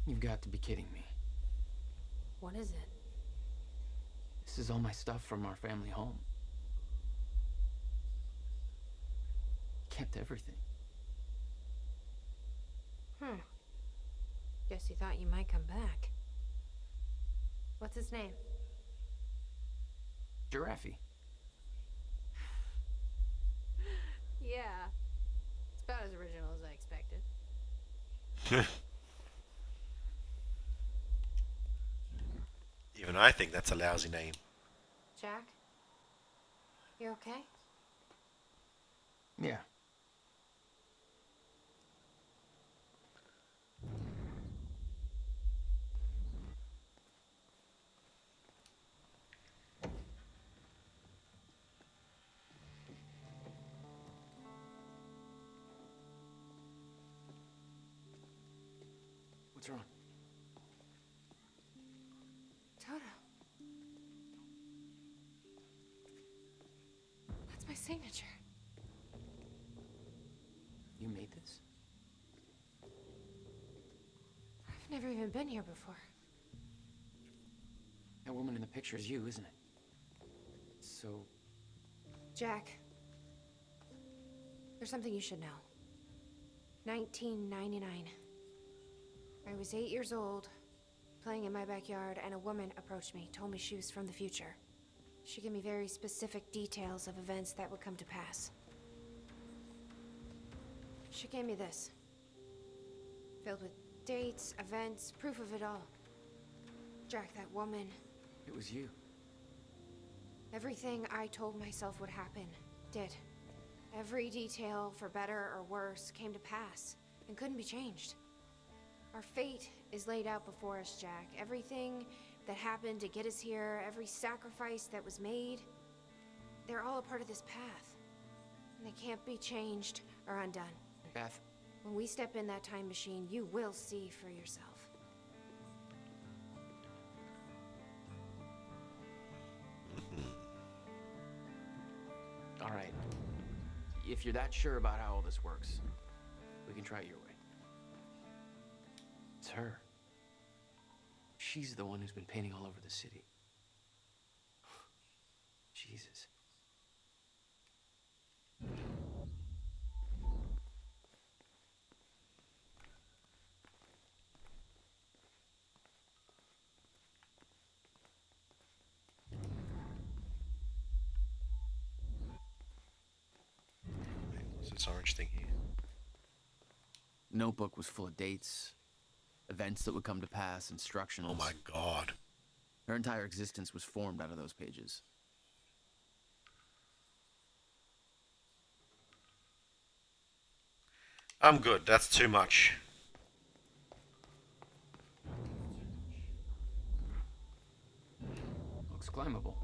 You've got to be kidding me. What is it? This is all my stuff from our family home. Kept everything. Guess you thought you might come back. What's his name? Giraffe. Yeah. It's about as original as I expected. Even I think that's a lousy name. Jack? You okay? Yeah. What's wrong? Toto. That's my signature. You made this? Never even been here before. That woman in the picture is you, isn't it? So... Jack. There's something you should know. 1999. I was 8 years old, playing in my backyard, and a woman approached me, told me she was from the future. She gave me very specific details of events that would come to pass. She gave me this. Filled with dates, events, proof of it all. Jack, that woman... It was you. Everything I told myself would happen, did. Every detail, for better or worse, came to pass, and couldn't be changed. Our fate is laid out before us, Jack. Everything that happened to get us here, every sacrifice that was made, they're all a part of this path. And they can't be changed or undone. Beth. When we step in that time machine, you will see for yourself. All right. If you're that sure about how all this works, we can try it your way. It's her. She's the one who's been painting all over the city. Jesus. What's this orange thing here? Notebook was full of dates, events that would come to pass, instructions. Oh my god. Her entire existence was formed out of those pages. I'm good. That's too much. Looks climbable.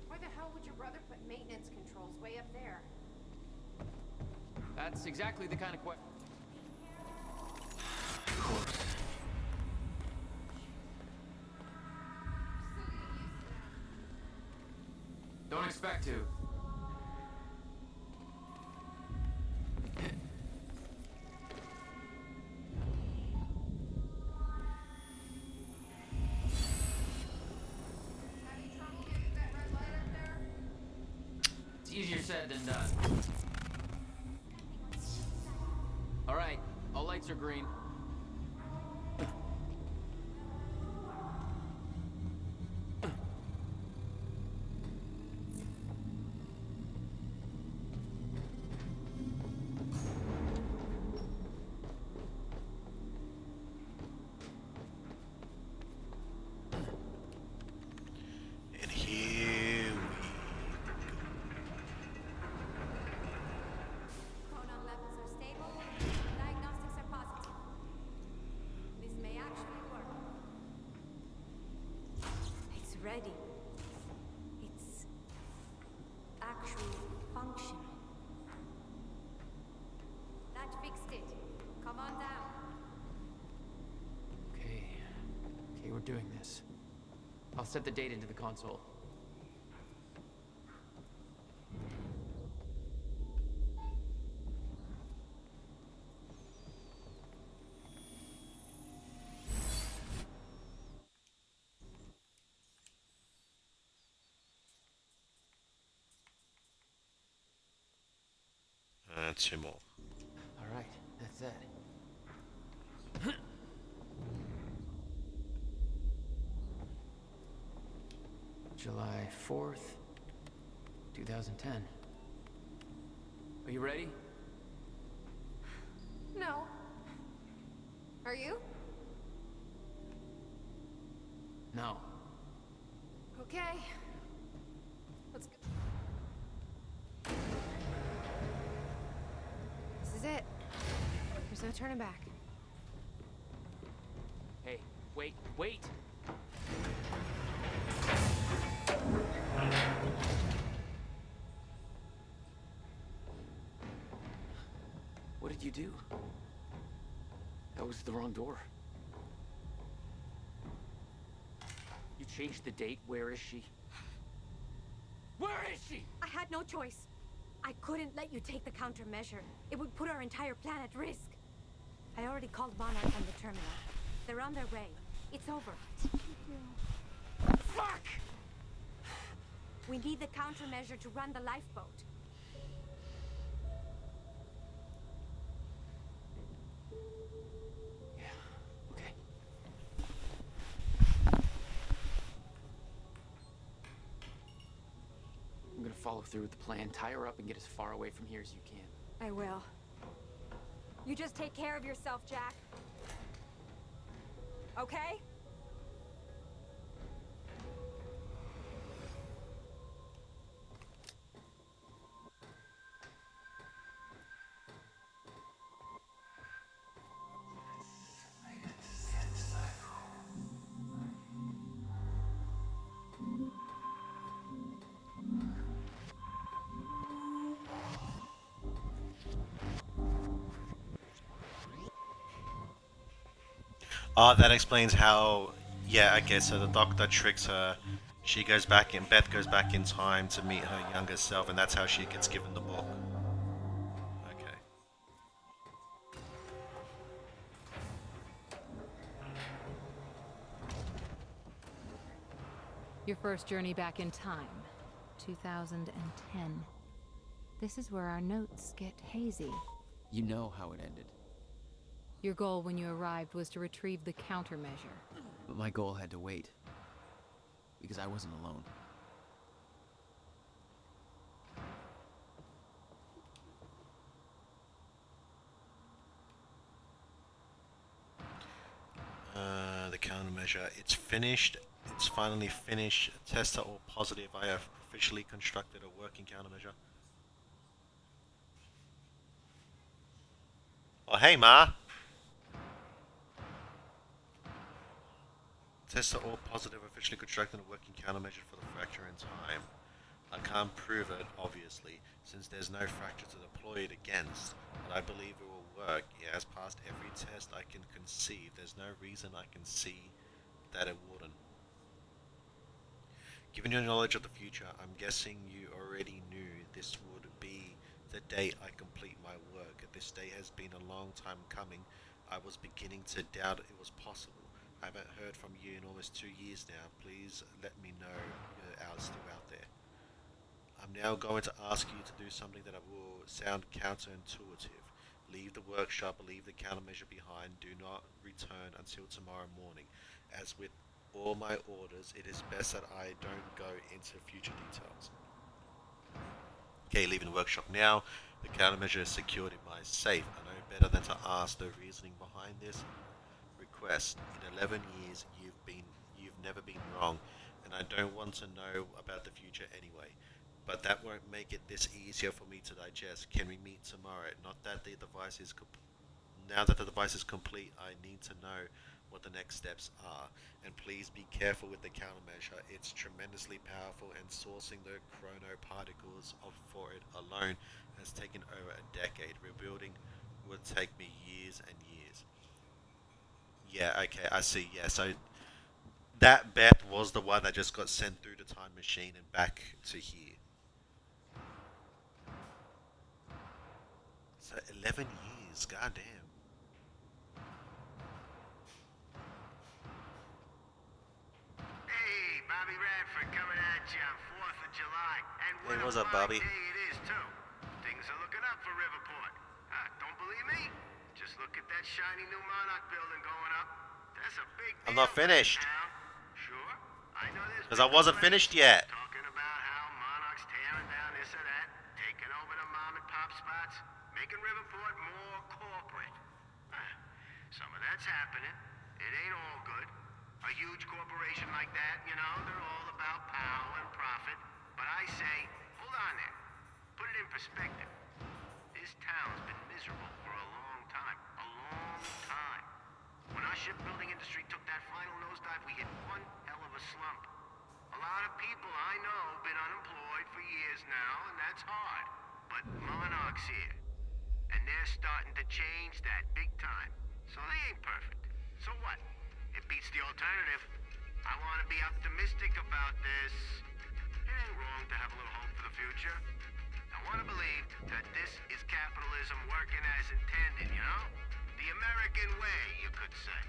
Why the hell would your brother put maintenance controls way up there? That's exactly the kind of question. Don't expect to. It's easier said than done. All right, all lights are green. And here we Chronon levels are stable. Diagnostics are positive. This may actually work. It's ready. It's actually functional. That fixed it. Come on down. Okay, we're doing this. I'll set the date into the console. two more. All right, that's it. July 4th, 2010. Are you ready? No. Are you? No. Okay. Let's go. This is it. There's no turning back. Hey, wait, wait! did you do? That was the wrong door. You changed the date. Where is she? Where is she? I had no choice. I couldn't let you take the countermeasure. It would put our entire plan at risk. I already called Monarch and the terminal. They're on their way. It's over. Fuck! We need the countermeasure to run the lifeboat. Okay. I'm gonna follow through with the plan. Tie her up and get as far away from here as you can. I will. You just take care of yourself, Jack. Okay? That explains how. Yeah, okay, so the doctor tricks her. She goes back in. Beth goes back in time to meet her younger self, and that's how she gets given the book. Okay. Your first journey back in time, 2010. This is where our notes get hazy. You know how it ended. Your goal when you arrived was to retrieve the countermeasure. But my goal had to wait. Because I wasn't alone. The countermeasure. It's finished. It's finally finished. Tests are all positive. I have officially constructed a working countermeasure. Oh, hey, Ma! Tests are all positive, officially constructing a working countermeasure for the fracture in time. I can't prove it, obviously, since there's no fracture to deploy it against, but I believe it will work. It has passed every test I can conceive. There's no reason I can see that it wouldn't. Given your knowledge of the future, I'm guessing you already knew this would be the day I complete my work. This day has been a long time coming. I was beginning to doubt it was possible. I haven't heard from you in almost 2 years now. Please let me know you're still out there. I'm now going to ask you to do something that will sound counterintuitive. Leave the workshop, leave the countermeasure behind. Do not return until tomorrow morning. As with all my orders, it is best that I don't go into future details. Okay, leaving the workshop now. The countermeasure is secured in my safe. I know better than to ask the reasoning behind this request. In 11 years, you've never been wrong, and I don't want to know about the future anyway. But that won't make it this easier for me to digest. Can we meet tomorrow? Not that the device is now that the device is complete, I need to know what the next steps are. And please be careful with the countermeasure. It's tremendously powerful, and sourcing the chronoparticles for it alone has taken over a decade. Rebuilding would take me years and years. Yeah, okay, I see. Yeah, so that Beth was the one that just got sent through the time machine and back to here. So 11 years, goddamn. Hey, Bobby Radford coming at you on 4th of July. And Hey, what what's a up, Bobby? fine day it is, too. Things are looking up for Riverport. Don't believe me? Just look at that shiny new Monarch building going up. That's a big deal. I'm not finished. Sure, I know there's Because I wasn't finished yet. talking about how Monarch's tearing down this or that, taking over the mom and pop spots, making Riverport more corporate. Some of that's happening. It ain't all good. A huge corporation like that, you know, they're all about power and profit. But I say, hold on there. Put it in perspective. This town's been miserable for a long time. A long time. When our shipbuilding industry took that final nosedive, we hit one hell of a slump. A lot of people I know have been unemployed for years now, and that's hard. But Monarch's here. And they're starting to change that big time. So they ain't perfect. So what? It beats the alternative. I want to be optimistic about this. It ain't wrong to have a little hope for the future. I want to believe that this is capitalism working as intended, you know? The American way, you could say.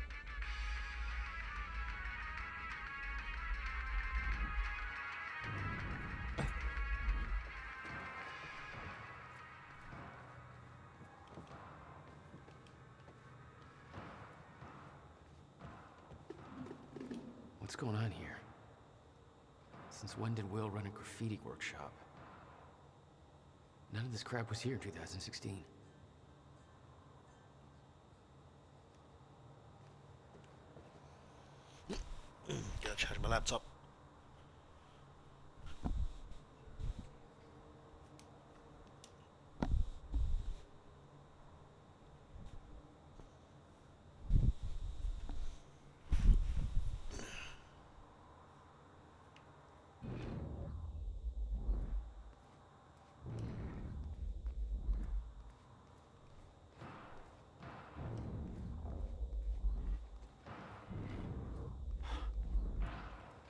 What's going on here? Since when did Will run a graffiti workshop? None of this crap was here in 2016. Gotta charge my laptop.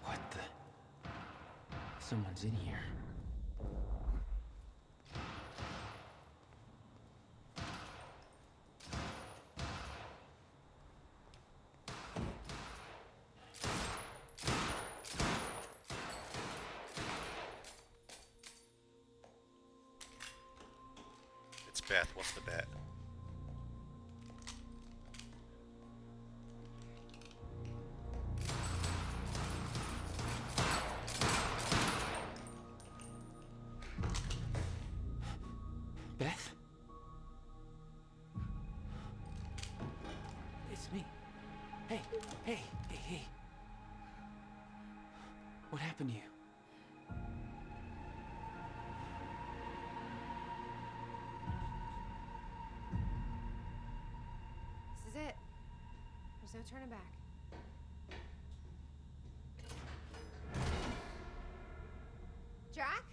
What the? Someone's in here. It's Beth. What's the bet? Beth? It's me. Hey, hey, hey, hey. What happened to you? This is it. There's no turning back. Jack?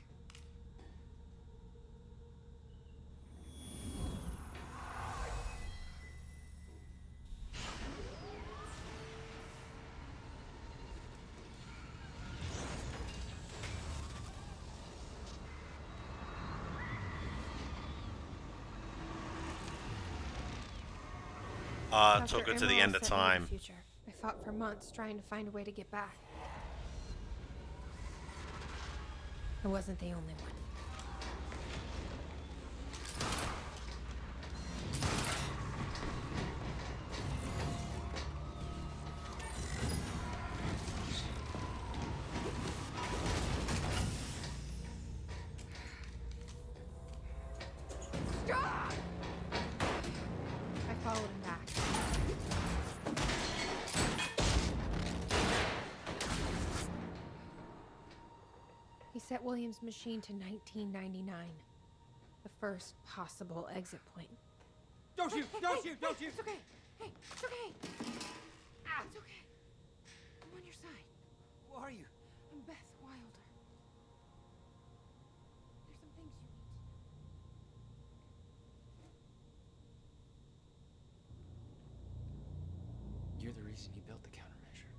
Took Dr. it to the Emerald end of sent me to the time. future. I fought for months trying to find a way to get back. I wasn't the only one. Stop! I followed him back. He set William's machine to 1999. The first possible exit point. Don't shoot! Don't shoot! Don't shoot! It's okay! Hey, it's okay! It's okay. I'm on your side. Who are you? I'm Beth Wilder. There's some things you need to know. You're the reason he built the countermeasure.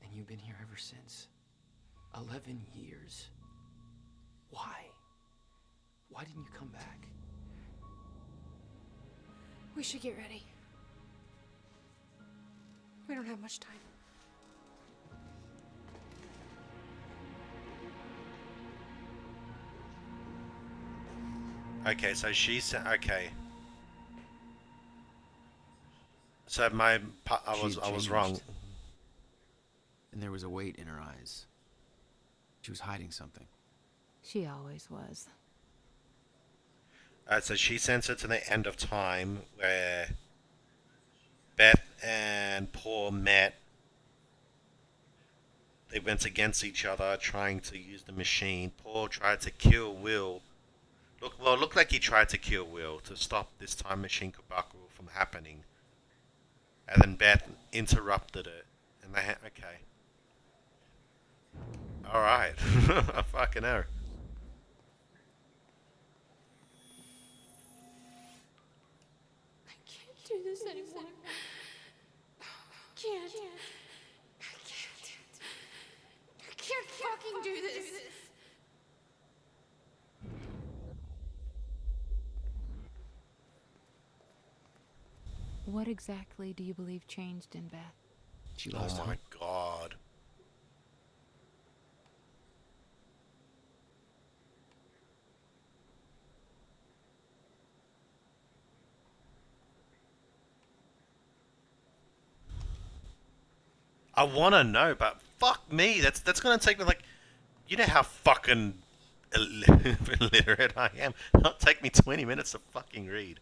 And you've been here ever since. 11 years. Why? Why didn't you come back? We should get ready. We don't have much time. Okay, so she said, okay. So I was wrong. changed. And there was a weight in her eyes. She was hiding something. She always was. So she sends her to the end of time where Beth and Paul met. They went against each other trying to use the machine. Paul tried to kill Will. It looked like he tried to kill Will to stop this time machine kabuki from happening. And then Beth interrupted it. And they had, okay. Alright. Fucking hell. this anymore. Can't. I can't fucking do this. What exactly do you believe changed in Beth? She lost Oh my hope. god. I want to know, but fuck me, that's gonna take me like, you know how fucking illiterate I am. It'll take me 20 minutes to fucking read.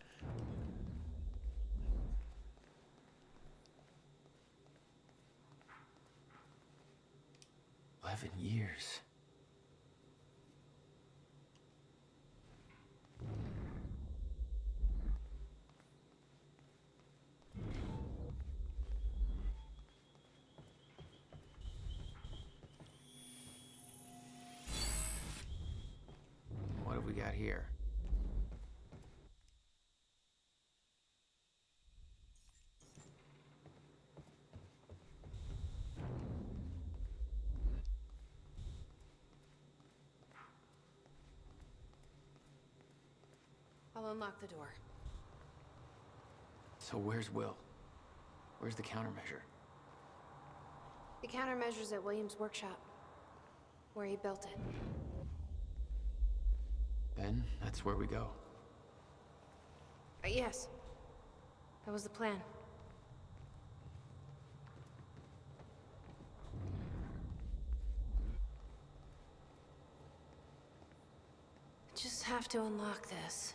Years. What have we got here? I'll unlock the door. So where's Will? Where's the countermeasure? The countermeasure's at William's workshop, where he built it. Then that's where we go. Yes. That was the plan. I just have to unlock this.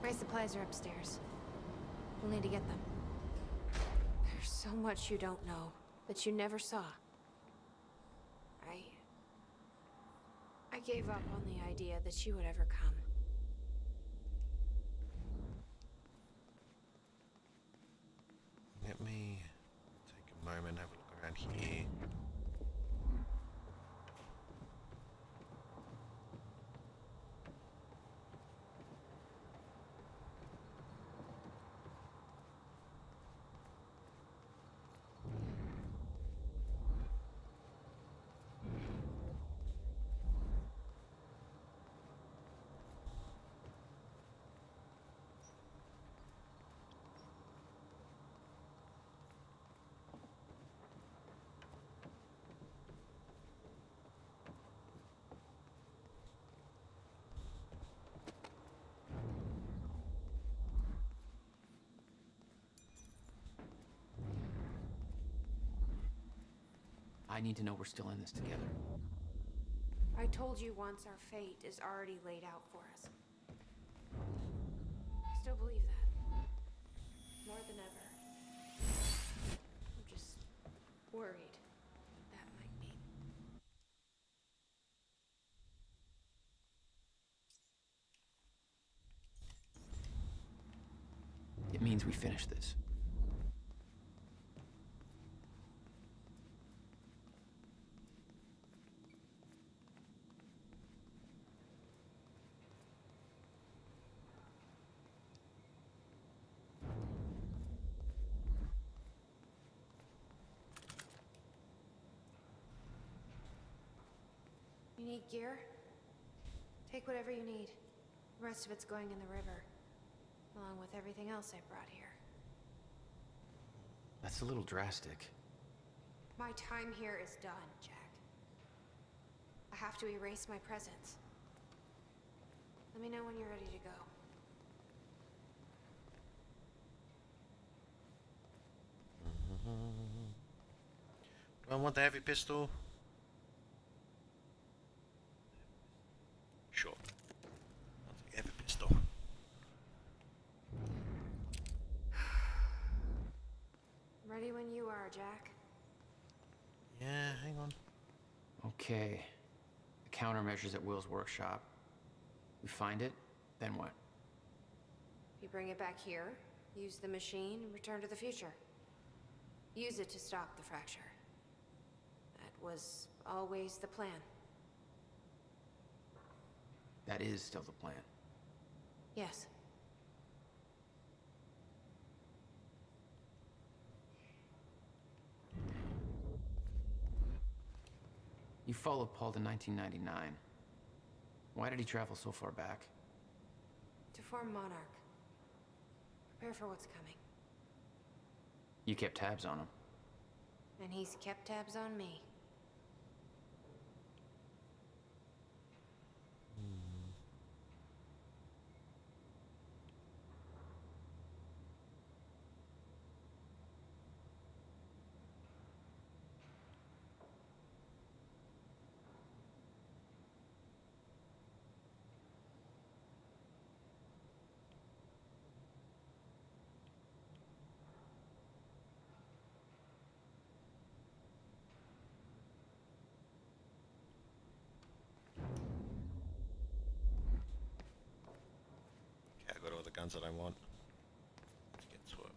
My supplies are upstairs. We'll need to get them. There's so much you don't know, that you never saw. I gave up on the idea that she would ever come. Let me take a moment, have a look around here. I need to know we're still in this together. I told you once our fate is already laid out for us. I still believe that. More than ever. I'm just worried what that might mean. It means we finish this. You need gear? Take whatever you need. The rest of it's going in the river, along with everything else I brought here. That's a little drastic. My time here is done, Jack. I have to erase my presence. Let me know when you're ready to go. Do I want the heavy pistol? Sure. I'll take heavy pistol. Ready when you are, Jack. Yeah, hang on. Okay. The countermeasure's at Will's workshop. We find it, then what? You bring it back here, use the machine, and return to the future. Use it to stop the fracture. That was always the plan. That is still the plan. Yes. You followed Paul to 1999. Why did he travel so far back? To form Monarch. Prepare for what's coming. You kept tabs on him. And he's kept tabs on me. Okay, I got all the guns that I want. Let's get to it.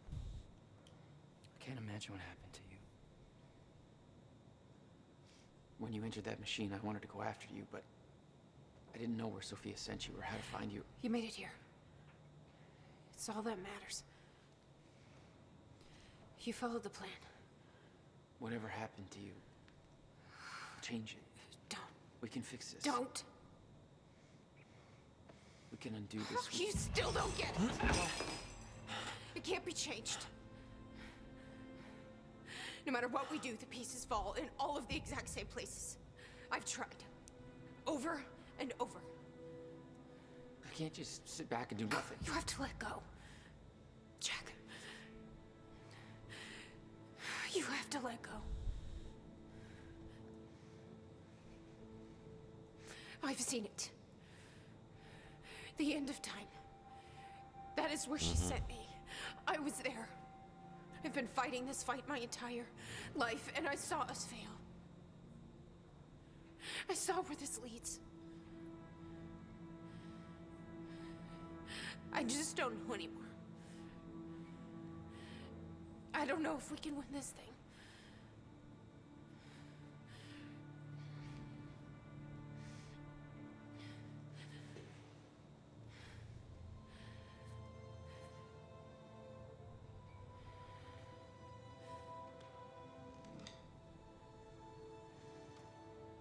I can't imagine what happened to you. When you entered that machine, I wanted to go after you, but I didn't know where Sophia sent you or how to find you. You made it here. It's all that matters. You followed the plan. Whatever happened to you, change it. Don't. We can fix this. Don't. We can undo this. You still don't get it. It can't be changed. No matter what we do, the pieces fall in all of the exact same places. I've tried. Over and over. I can't just sit back and do nothing. You have to let go. Jack. You have to let go. I've seen it. The end of time. That is where she sent me. I was there. I've been fighting this fight my entire life, and I saw us fail. I saw where this leads. I just don't know anymore. I don't know if we can win this thing.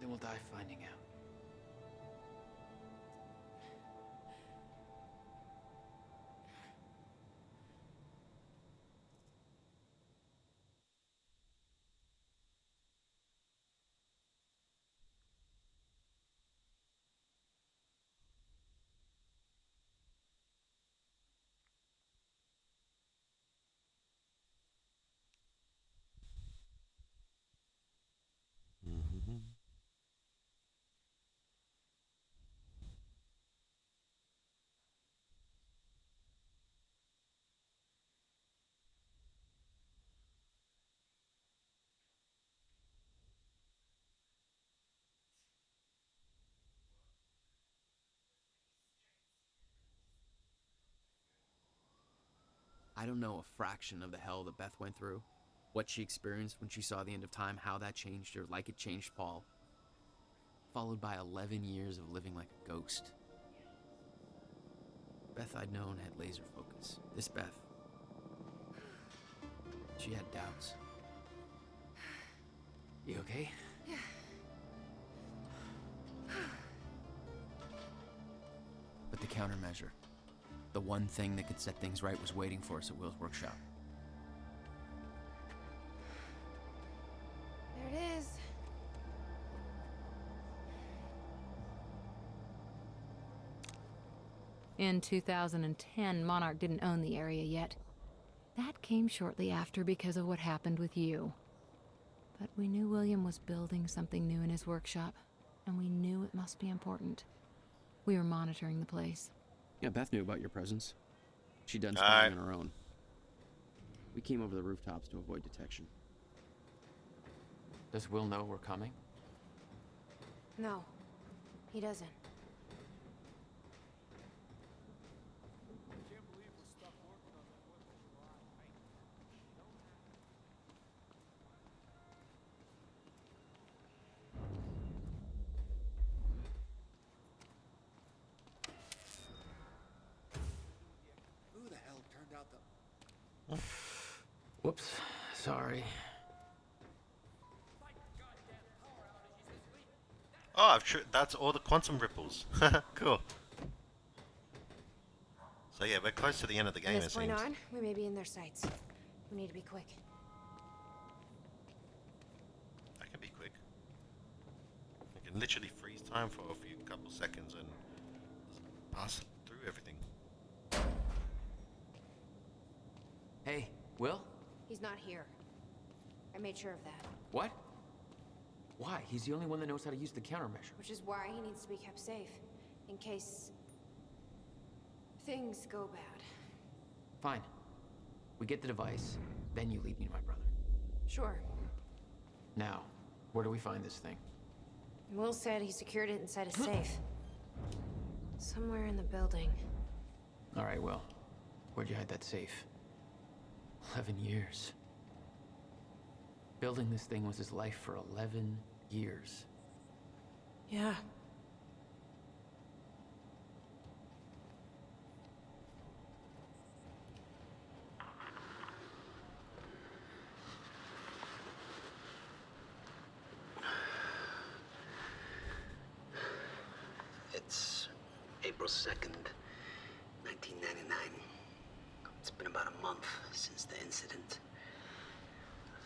Then we'll die finding out. I don't know a fraction of the hell that Beth went through, what she experienced when she saw the end of time, how that changed her like it changed Paul. Followed by 11 years of living like a ghost. Beth I'd known had laser focus. This Beth, she had doubts. You okay? Yeah. But the countermeasure, the one thing that could set things right, was waiting for us at Will's workshop. There it is. In 2010, Monarch didn't own the area yet. That came shortly after because of what happened with you. But we knew William was building something new in his workshop, and we knew it must be important. We were monitoring the place. Yeah, Beth knew about your presence. She'd done spying on her own. We came over the rooftops to avoid detection. Does Will know we're coming? No, he doesn't. Whoops. Sorry. Oh, that's all the quantum ripples. Cool. So yeah, we're close to the end of the game, From it this point seems. on, we may be in their sights. We need to be quick. I can be quick. I can literally freeze time for a few couple seconds and pass through everything. Hey, Will? He's not here. I made sure of that. What? Why? He's the only one that knows how to use the countermeasure. Which is why he needs to be kept safe. In case... things go bad. Fine. We get the device, then you lead me to my brother. Sure. Now, where do we find this thing? Will said he secured it inside a safe. Somewhere in the building. All right, Will. Where'd you hide that safe? 11 years. Building this thing was his life for 11 years. Yeah. It's April 2nd, 1999. It's been about a month since the incident.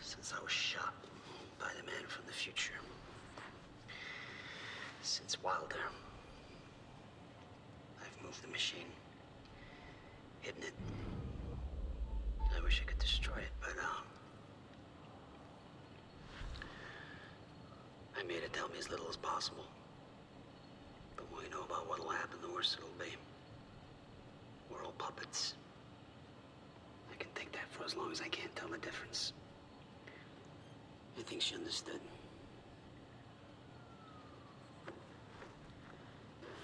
Since I was shot by the man from the future. Since Wilder. I've moved the machine. Hidden it. I wish I could destroy it, but I made it tell me as little as possible. The more you know about what'll happen, the worse it'll be. We're all puppets. I can take that for as long as I can't tell the difference. I think she understood.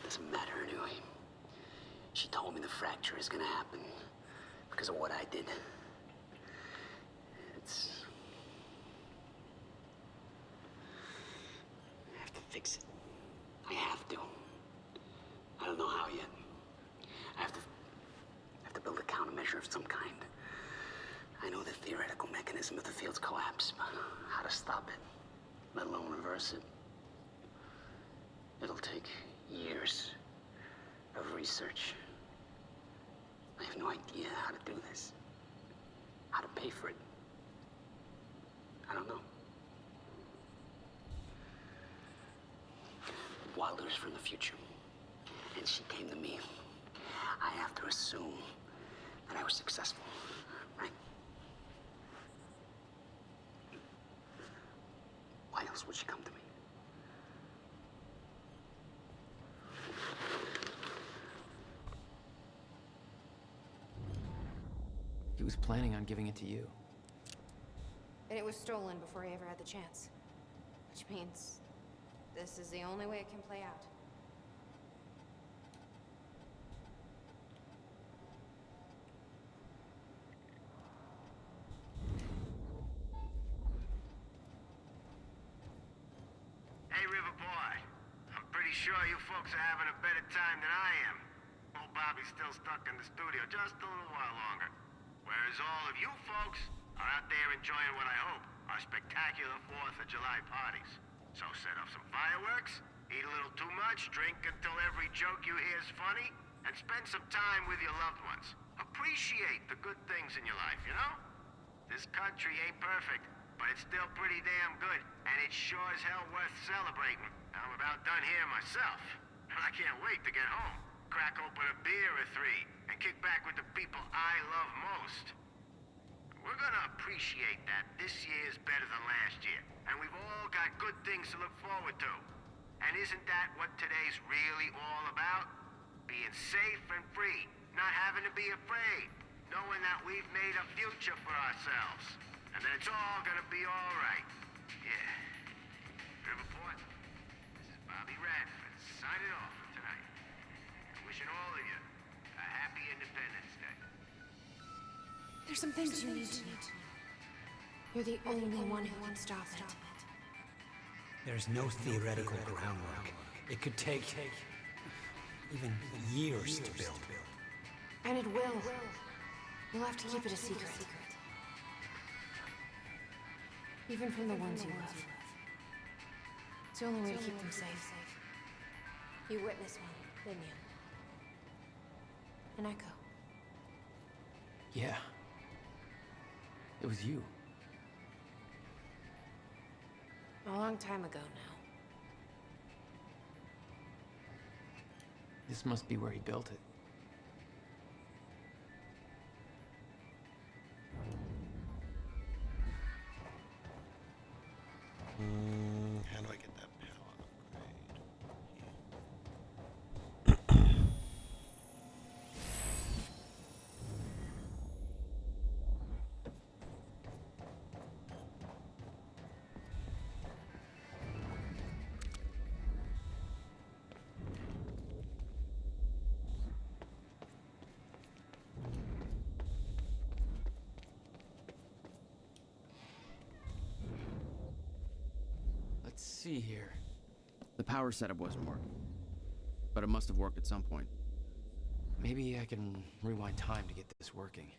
Doesn't matter anyway. She told me the fracture is gonna happen because of what I did. It's... I have to fix it. I have to. I don't know how yet. I have to build a countermeasure of some kind. I know the theoretical mechanism of the field's collapse, but how to stop it, let alone reverse it. It'll take years of research. I have no idea how to do this. How to pay for it. I don't know. Wilder's from the future, and she came to me. I have to assume that I was successful, right? Why else would she come to me? He was planning on giving it to you. And it was stolen before he ever had the chance. Which means this is the only way it can play out. Hey, River Boy. I'm pretty sure you folks are having a better time than I am. Old Bobby's still stuck in the studio just a little while longer. Whereas all of you folks are out there enjoying what I hope are spectacular 4th of July parties. So set up some fireworks, eat a little too much, drink until every joke you hear is funny, and spend some time with your loved ones. Appreciate the good things in your life, you know? This country ain't perfect, but it's still pretty damn good, and it's sure as hell worth celebrating. I'm about done here myself. I can't wait to get home, crack open a beer or 3, and kick back with the people I love most. We're gonna appreciate that this year is better than last year, and we've all got good things to look forward to. And isn't that what today's really all about? Being safe and free, not having to be afraid, knowing that we've made a future for ourselves, and that it's all gonna be all right. Yeah. Riverport, this is Bobby Radford signing off for tonight. And wishing all of you a happy Independence Day. There's some things you need to know. You're the only one who can stop it. There's no theoretical groundwork. It could take even years to build. And it will. You'll have to keep it a secret. Even from the ones you love. It's the only way to keep them safe. You witnessed one, didn't you? An echo. Yeah. It was you. A long time ago now. This must be where he built it. How do I get that power upgrade? Let's see here. The power setup wasn't working, but it must have worked at some point. Maybe I can rewind time to get this working.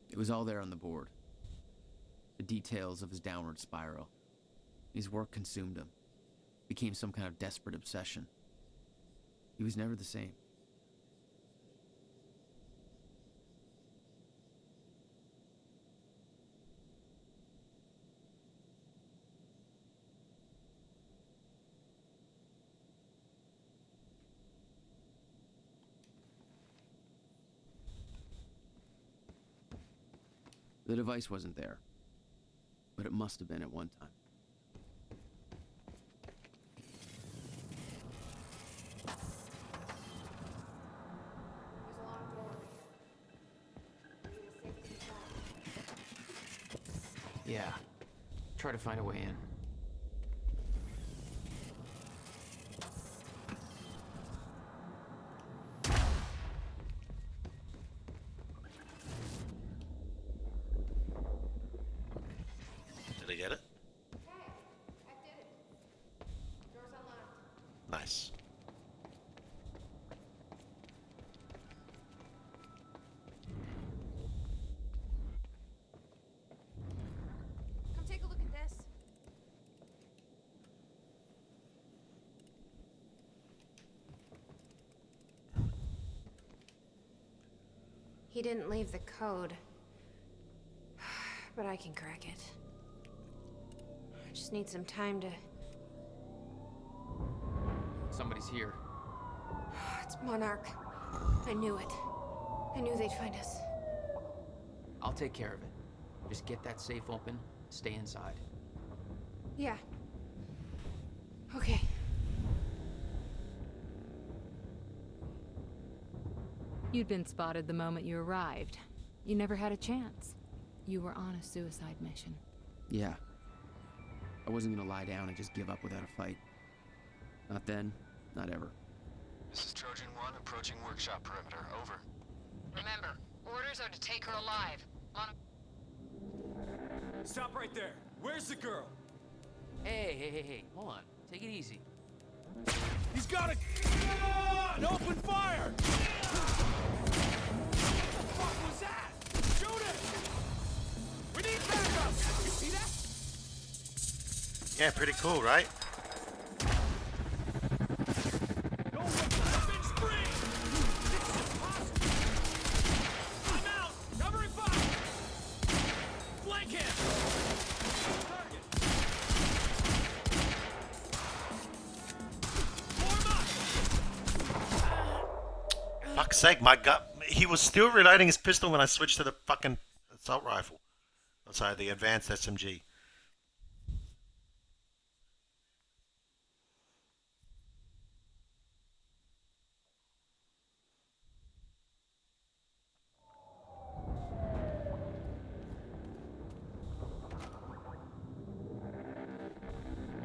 It was all there on the board. The details of his downward spiral. His work consumed him. Became some kind of desperate obsession. He was never the same. The device wasn't there, but it must have been at one time. Yeah. Try to find a way in. Did I get it? I did it. Door's unlocked. Nice. Come take a look at this. He didn't leave the code, but I can crack it. I just need some time to... Somebody's here. It's Monarch. I knew it. I knew they'd find us. I'll take care of it. Just get that safe open, stay inside. Yeah. Okay. You'd been spotted the moment you arrived. You never had a chance. You were on a suicide mission. Yeah. I wasn't gonna lie down and just give up without a fight. Not then, not ever. This is Trojan 1 approaching workshop perimeter. Over. Remember, orders are to take her alive. Stop right there. Where's the girl? Hey, hold on. Take it easy. He's got a... An open fire! What was that? Shoot it! We need backup! You see that? Yeah, pretty cool, right? Fuck's sake, my god. He was still reloading his pistol when I switched to the fucking assault rifle. Oh, sorry, the advanced SMG.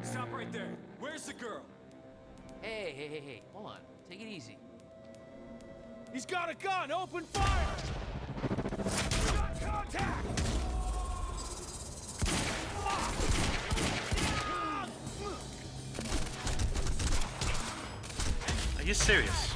Stop right there. Where's the girl? Hey, hold on. Take it easy. He's got a gun! Open fire! Got contact! Are you serious?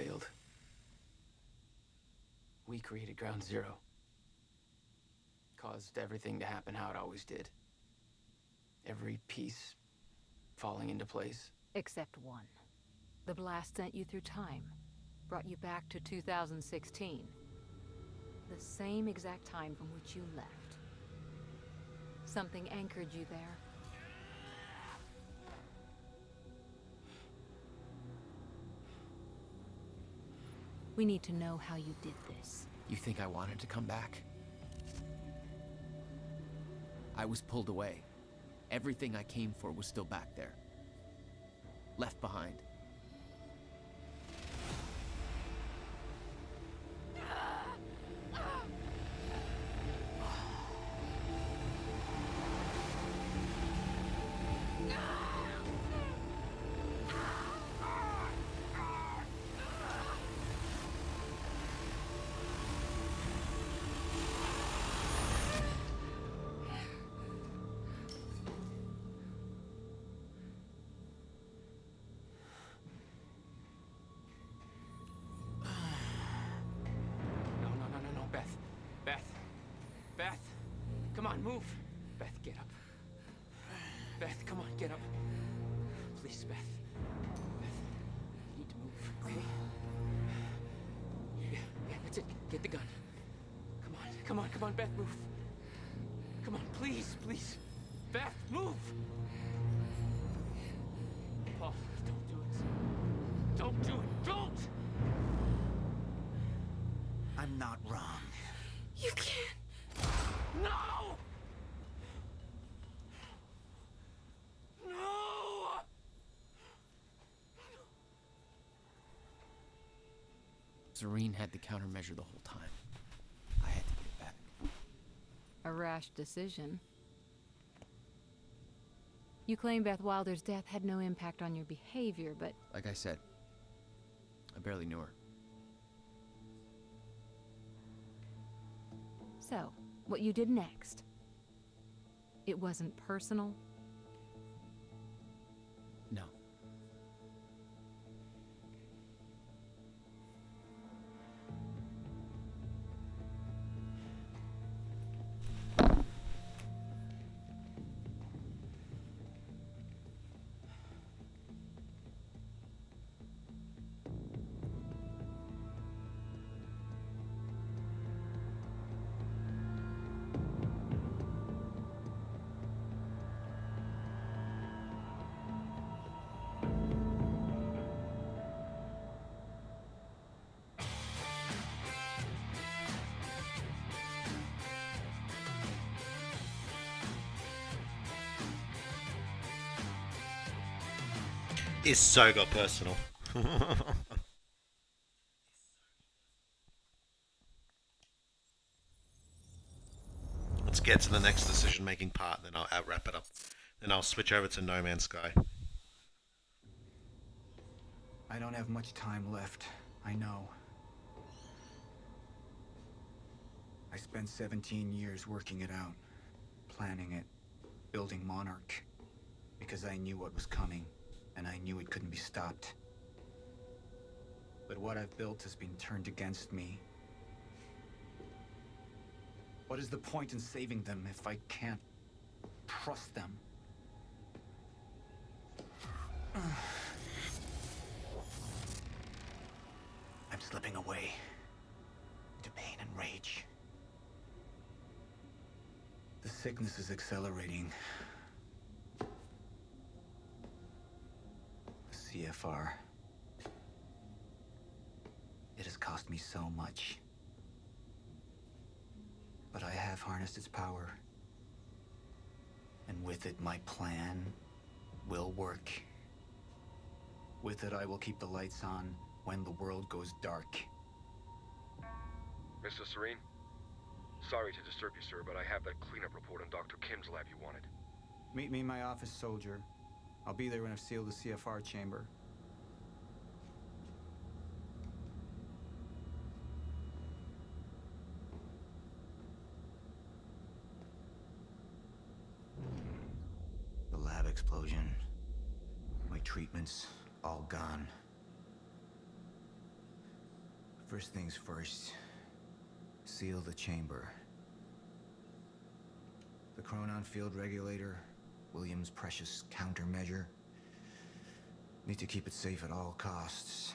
failed. We created Ground Zero. Caused everything to happen how it always did. Every piece falling into place. Except one. The blast sent you through time. Brought you back to 2016. The same exact time from which you left. Something anchored you there. We need to know how you did this. You think I wanted to come back? I was pulled away. Everything I came for was still back there. Left behind. Come on, move. Beth, get up. Beth, come on, get up. Please, Beth. Beth, you need to move, okay? Yeah, that's it. Get the gun. Come on, Beth, move. Come on, please. Beth, move! Paul, don't do it. Don't do it, don't! I'm not wrong. You can't. No! No! Serene had the countermeasure the whole time. I had to get it back. A rash decision. You claim Beth Wilder's death had no impact on your behavior, but... Like I said, I barely knew her. So, what you did next? It wasn't personal? No. It's so got personal. Let's get to the next decision-making part, then I'll wrap it up. Then I'll switch over to No Man's Sky. I don't have much time left. I know. I spent 17 years working it out, planning it, building Monarch, because I knew what was coming. And I knew it couldn't be stopped. But what I've built has been turned against me. What is the point in saving them if I can't trust them? I'm slipping away into pain and rage. The sickness is accelerating. CFR. It has cost me so much. But I have harnessed its power. And with it, my plan will work. With it, I will keep the lights on when the world goes dark. Mr. Serene? Sorry to disturb you, sir, but I have that cleanup report on Dr. Kim's lab you wanted. Meet me in my office, soldier. I'll be there when I've sealed the CFR chamber. The lab explosion. My treatments, all gone. First things first. Seal the chamber. The Chronon field regulator, William's precious countermeasure. Need to keep it safe at all costs.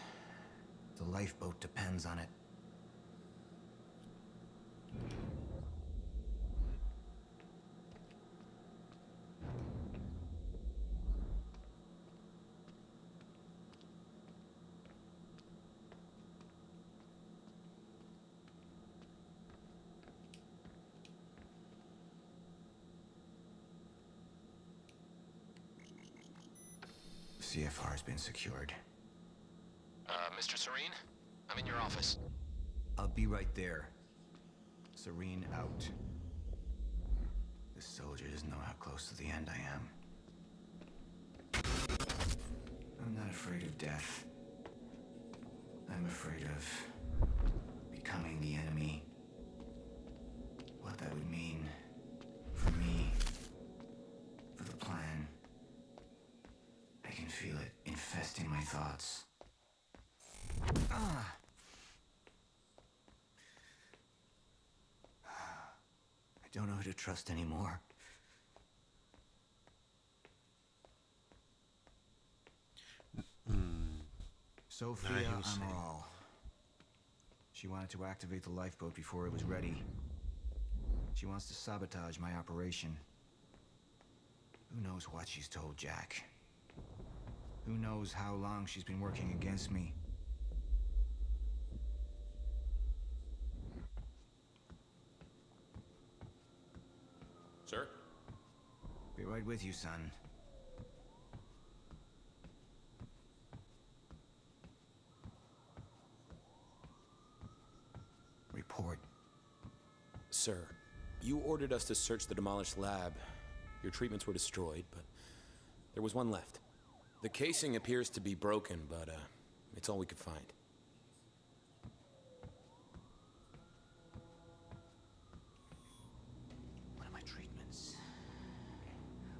The lifeboat depends on it. CFR has been secured. Mr. Serene? I'm in your office. I'll be right there. Serene out. This soldier doesn't know how close to the end I am. I'm not afraid of death. I'm afraid of becoming the enemy. What that would mean for me, for the plan. I can feel it infesting my thoughts. Ah. I don't know who to trust anymore. Sophia Amaral. She wanted to activate the lifeboat before it was ready. She wants to sabotage my operation. Who knows what she's told Jack? Who knows how long she's been working against me? Sir? Be right with you, son. Report. Sir, you ordered us to search the demolished lab. Your treatments were destroyed, but there was one left. The casing appears to be broken, but it's all we could find. One of my treatments.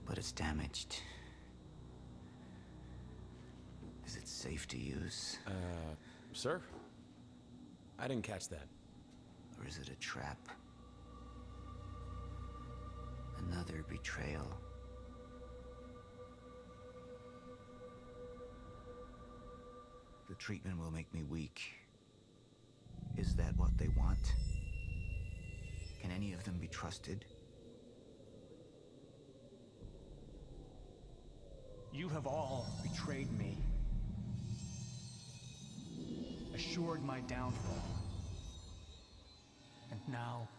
But it's damaged. Is it safe to use? Sir? I didn't catch that. Or is it a trap? Another betrayal. The treatment will make me weak. Is that what they want? Can any of them be trusted? You have all betrayed me. Assured my downfall. And now,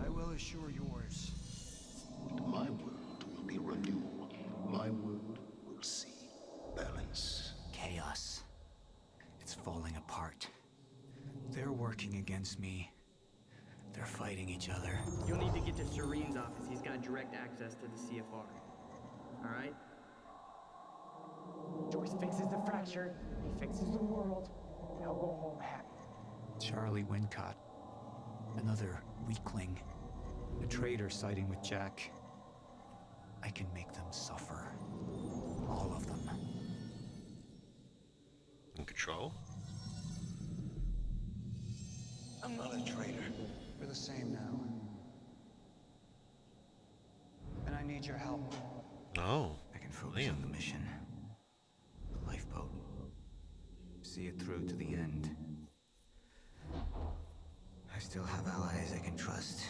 I will assure yours. My world will be renewed. My world will see balance. Chaos. It's falling apart. They're working against me. They're fighting each other. You'll need to get to Serene's office. He's got direct access to the CFR. All right? Joyce fixes the fracture, he fixes the world, and I'll go home happy. Charlie Wincott. Another weakling. A traitor siding with Jack. I can make them suffer. All of them. In control? I'm not a traitor. We're the same now. And I need your help. Oh. I can focus on the mission. The lifeboat. See it through to the end. I still have allies I can trust.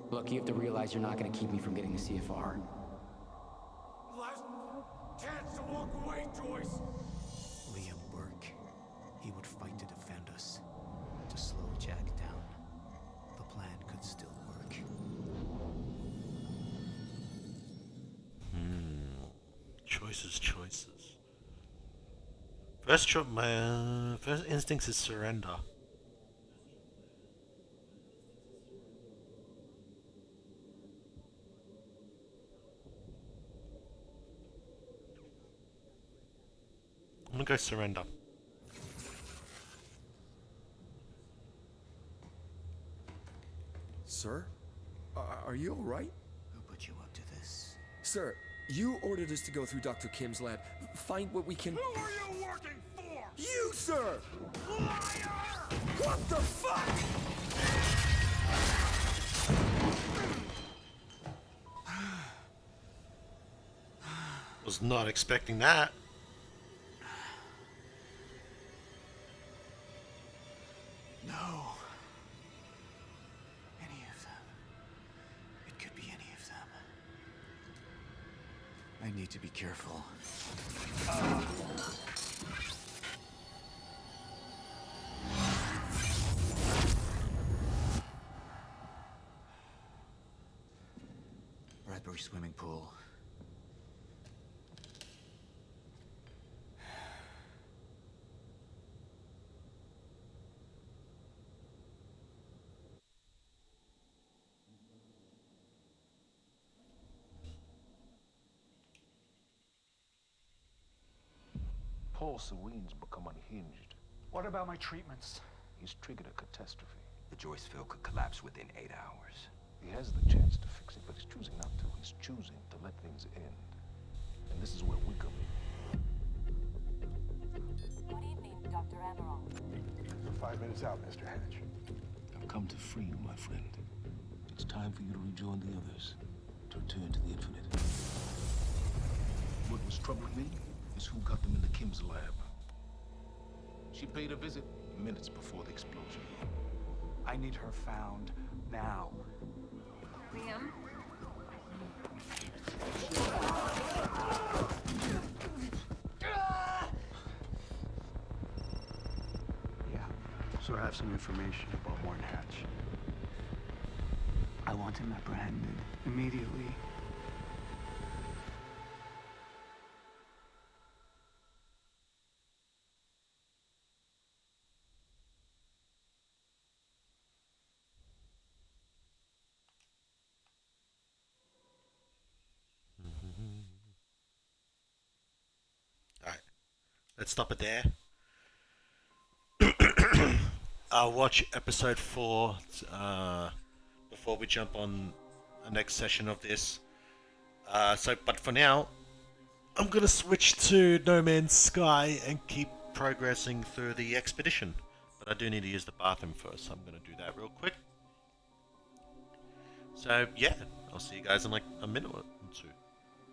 Look, you have to realize you're not gonna keep me from getting the CFR. Last chance to walk away, Joyce! Liam Burke. He would fight to defend us. To slow Jack down. The plan could still work. Choices. My first instinct is surrender. I'm gonna go surrender. Sir? Are you alright? Who put you up to this? Sir, You ordered us to go through Dr. Kim's lab, find what we can... Who are you working for? You, sir! Liar! What the fuck?! Was not expecting that. No. Any of them. It could be any of them. I need to be careful. Bradbury swimming pool. Paul Serene's become unhinged. What about my treatments? He's triggered a catastrophe. The Joyce field could collapse within 8 hours. He has the chance to fix it, but he's choosing not to. He's choosing to let things end. And this is where we come in. Good evening, Dr. Amaral. You're 5 minutes out, Mr. Hatch. I've come to free you, my friend. It's time for you to rejoin the others, to return to the infinite. What was troubling me is who got them into Kim's lab. She paid a visit minutes before the explosion. I need her found now. Liam? Yeah, so I have some information about Warren Hatch. I want him apprehended immediately. Let's stop it there. I'll watch episode 4 before we jump on the next session of this. But for now, I'm gonna switch to No Man's Sky and keep progressing through the expedition. But I do need to use the bathroom first, so I'm gonna do that real quick. So yeah, I'll see you guys in like a minute or two.